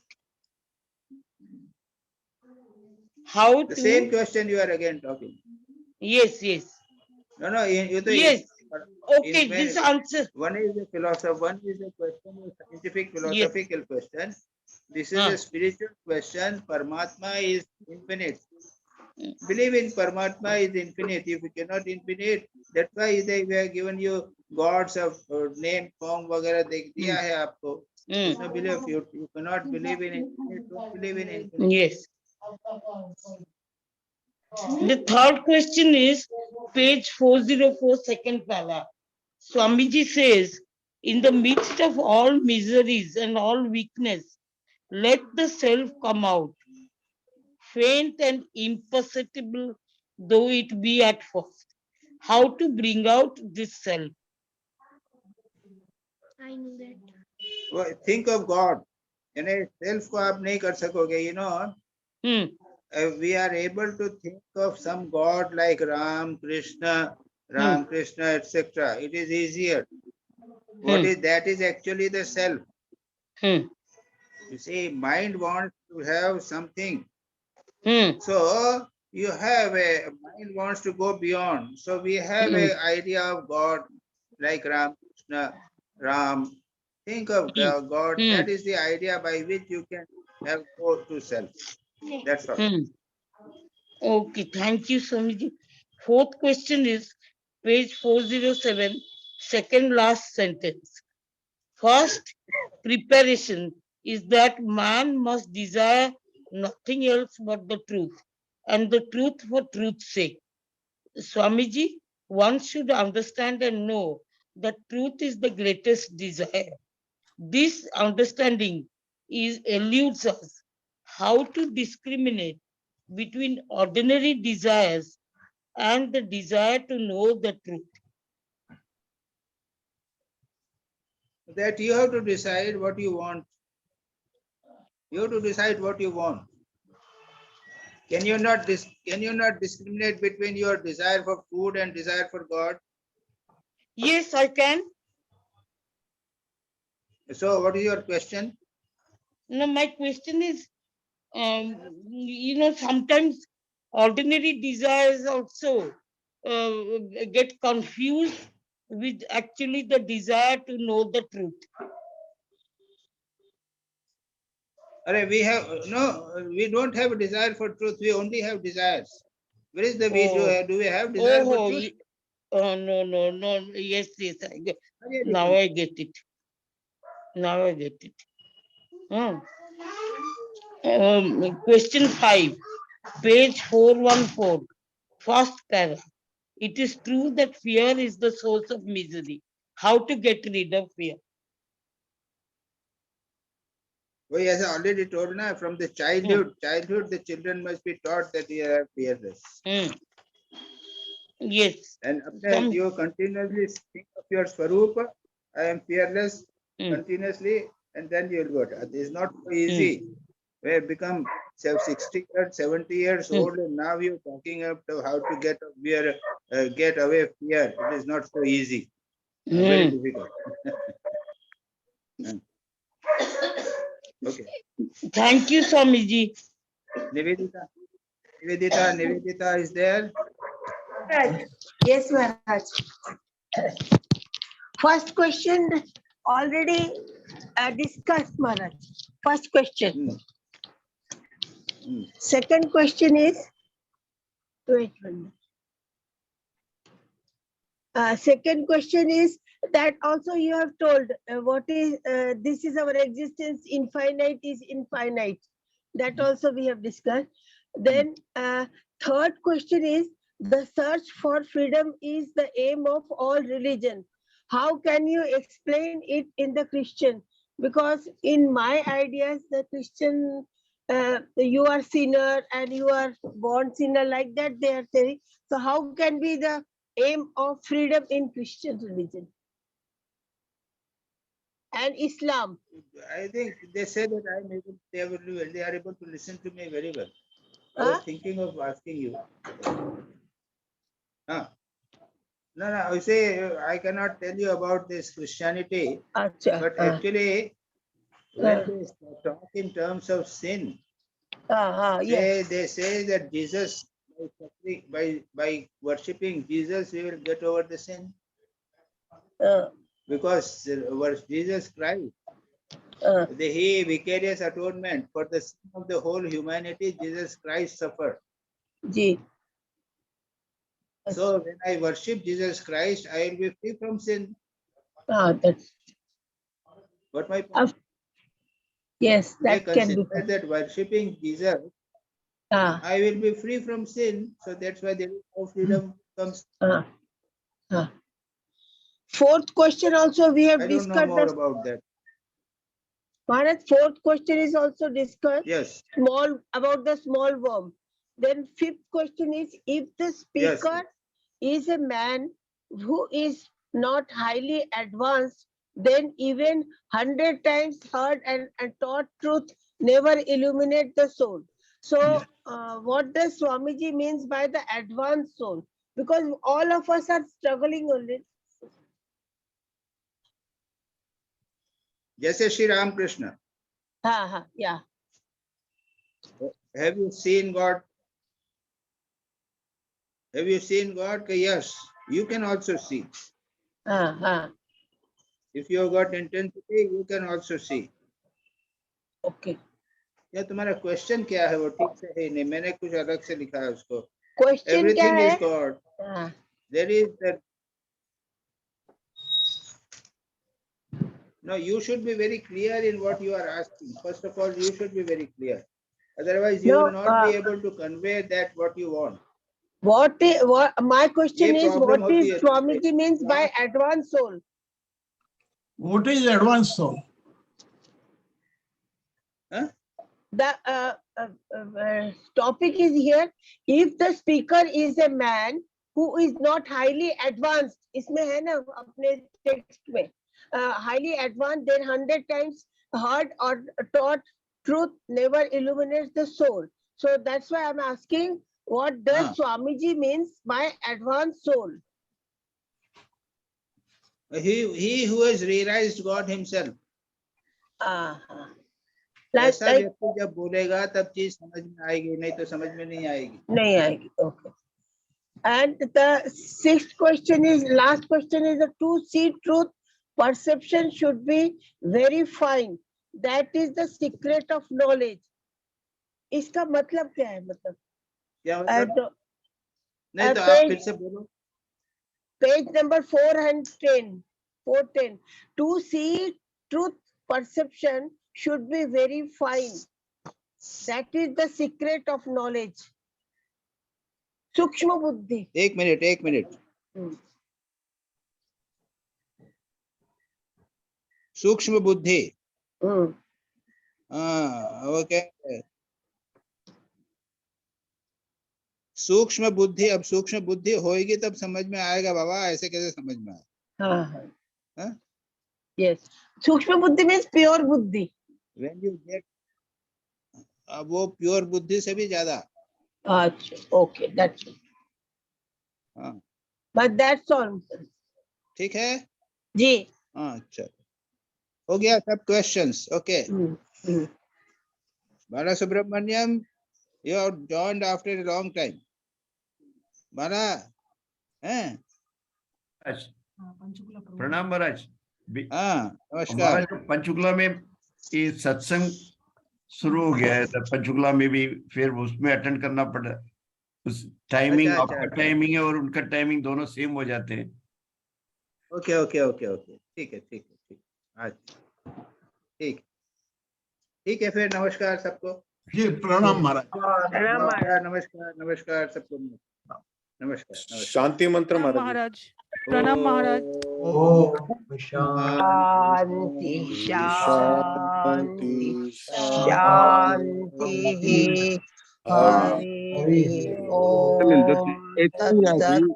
How The to. same question you are again talking. Yes, yes. No, you to Yes. Okay, this answer. One is a philosopher, one is a question, a scientific philosophical question. This is a spiritual question. Paramatma is infinite. Believe in Paramatma is infinite. If you cannot infinite, that's why they were given you gods of name, form, वगैरह दिया है आपको. No believe, you cannot believe in infinite. Don't believe in infinite. Yes. The third question is page 404, second paragraph. Swamiji says, in the midst of all miseries and all weakness, let the self come out, faint and imperceptible though it be at first. How to bring out this self? I know that. Well, think of God. यानी self को आप नहीं कर सकोगे, you know. We are able to think of some God like Ram, Krishna, etc. It is easier. What is that is actually the self. You see, mind wants to have something. So you have mind wants to go beyond. So we have an idea of God like Ram, Krishna, Ram, Think of God. That is the idea by which you can have go to self. That's all. Okay, thank you, Swamiji. Fourth question is page 407, second last sentence. First preparation is that man must desire nothing else but the truth, and the truth for truth's sake. Swamiji, one should understand and know that truth is the greatest desire. This understanding eludes us. How to discriminate between ordinary desires and the desire to know the truth? That you have to decide what you want. You have to decide what you want. Can you not discriminate between your desire for food and desire for God? Yes, I can. So what is your question? No, my question is, sometimes ordinary desires also get confused with actually the desire to know the truth. We don't have a desire for truth. We only have desires. Where is the we? Do we have desire for truth? Oh, no. Yes, I get. Now I get it. Question 5, page 414, first para. It is true that fear is the source of misery. How to get rid of fear? Well, as I already told now, from the childhood, the children must be taught that they are fearless. Yes. And after you continuously think of your Swarupa, I am fearless continuously, and then you'll go. It is not so easy. We have become 60 years, 70 years old, and now you're talking about how to get away fear. It is not so easy. Very difficult. Okay. Thank you, Swamiji. Nivedita is there? Yes, Maharaj. First question already discussed, Maharaj. First question. Second question is, second question is that also you have told what is this is our existence, infinite is infinite. That also we have discussed. Then third question is, the search for freedom is the aim of all religion. How can you explain it in the Christian? Because in my ideas, the Christian, you are sinner and you are born sinner, like that they are saying. So how can be the aim of freedom in Christian religion and Islam? I think they say that they are able to listen to me very well. I was thinking of asking you. No, I say I cannot tell you about this Christianity, but actually, when they talk in terms of sin, they say that Jesus, by worshipping Jesus, we will get over the sin. Because Jesus Christ, the vicarious atonement for the sin of the whole humanity, Jesus Christ suffered. So when I worship Jesus Christ, I will be free from sin. That's what my point? Yes, that they can be. That worshipping Jesus, I will be free from sin. So that's why there is no freedom comes. Fourth question also we have discussed. I don't know more about that. Maharaj, fourth question is also discussed. Yes. About the small worm. Then fifth question is, if the speaker is a man who is not highly advanced, then even 100 times heard and taught truth never illuminate the soul. So what does Swamiji means by the advanced soul? Because all of us are struggling only. Jaise Shri Ram Krishna. Yeah. Have you seen God? Have you seen God? Yes, you can also see. If you have got intensity, you can also see. Okay. या तुम्हारा question क्या है वो ठीक से है नहीं, मैंने कुछ अलग से लिखा है उसको. Question क्या Everything है? is God. हाँ. There is that. No, you should be very clear in what you are asking. First of all, you should be very clear. Otherwise, you No, will not be able to convey that what you want. What my question ये is, problem what होती is है. Swamiji means by advanced soul? What is advanced soul? Huh? The topic is here, if the speaker is a man who is not highly advanced, इसमें है ना अपने text में, highly advanced, then 100 times heard or taught truth never illuminates the soul. So that's why I'm asking, what does Swamiji means by advanced soul? He who has realized God himself. Like, ऐसा व्यक्ति जब बोलेगा तब चीज समझ में आएगी, नहीं तो समझ में नहीं आएगी. नहीं आएगी. Okay. And the sixth question is, last question is, to see truth, perception should be very fine. That is the secret of knowledge. इसका मतलब क्या है? मतलब क्या मतलब? नहीं तो आप फिर से बोलो. Page number 410. To see truth, perception should be very fine. That is the secret of knowledge. सूक्ष्म बुद्धि. एक मिनट. सूक्ष्म बुद्धि. ओके. सूक्ष्म बुद्धि, अब सूक्ष्म बुद्धि होएगी तब समझ में आएगा बाबा, ऐसे कैसे समझ में आए? हाँ. Yes. सूक्ष्म बुद्धि means pure बुद्धि. When you get, अब वो प्योर बुद्धि से भी ज्यादा. अच्छा, okay, that's it. हाँ. But that's all. ठीक है. जी. हाँ, अच्छा. हो गया सब questions. Okay. Bala Subramaniam, you are joined after a long time. Bala, हैं? प्रणाम महाराज. हाँ, नमस्कार. हमारा जो पंचकुला में ये सत्संग शुरू हो गया है, तो पंचकुला में भी फिर उसमें अटेंड करना पड़ा. उस टाइमिंग, आपका टाइमिंग है और उनका टाइमिंग दोनों सेम हो जाते हैं. ओके. ठीक है. अच्छा, ठीक है फिर. नमस्कार सबको. जी प्रणाम महाराज. नमस्कार सबको. नमस्कार. शांति मंत्र महाराज. प्रणाम महाराज. शांति शांति शांति. हरि ओम तत्सत्.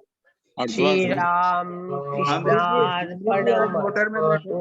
श्री राम कृष्णार्पणमस्तु.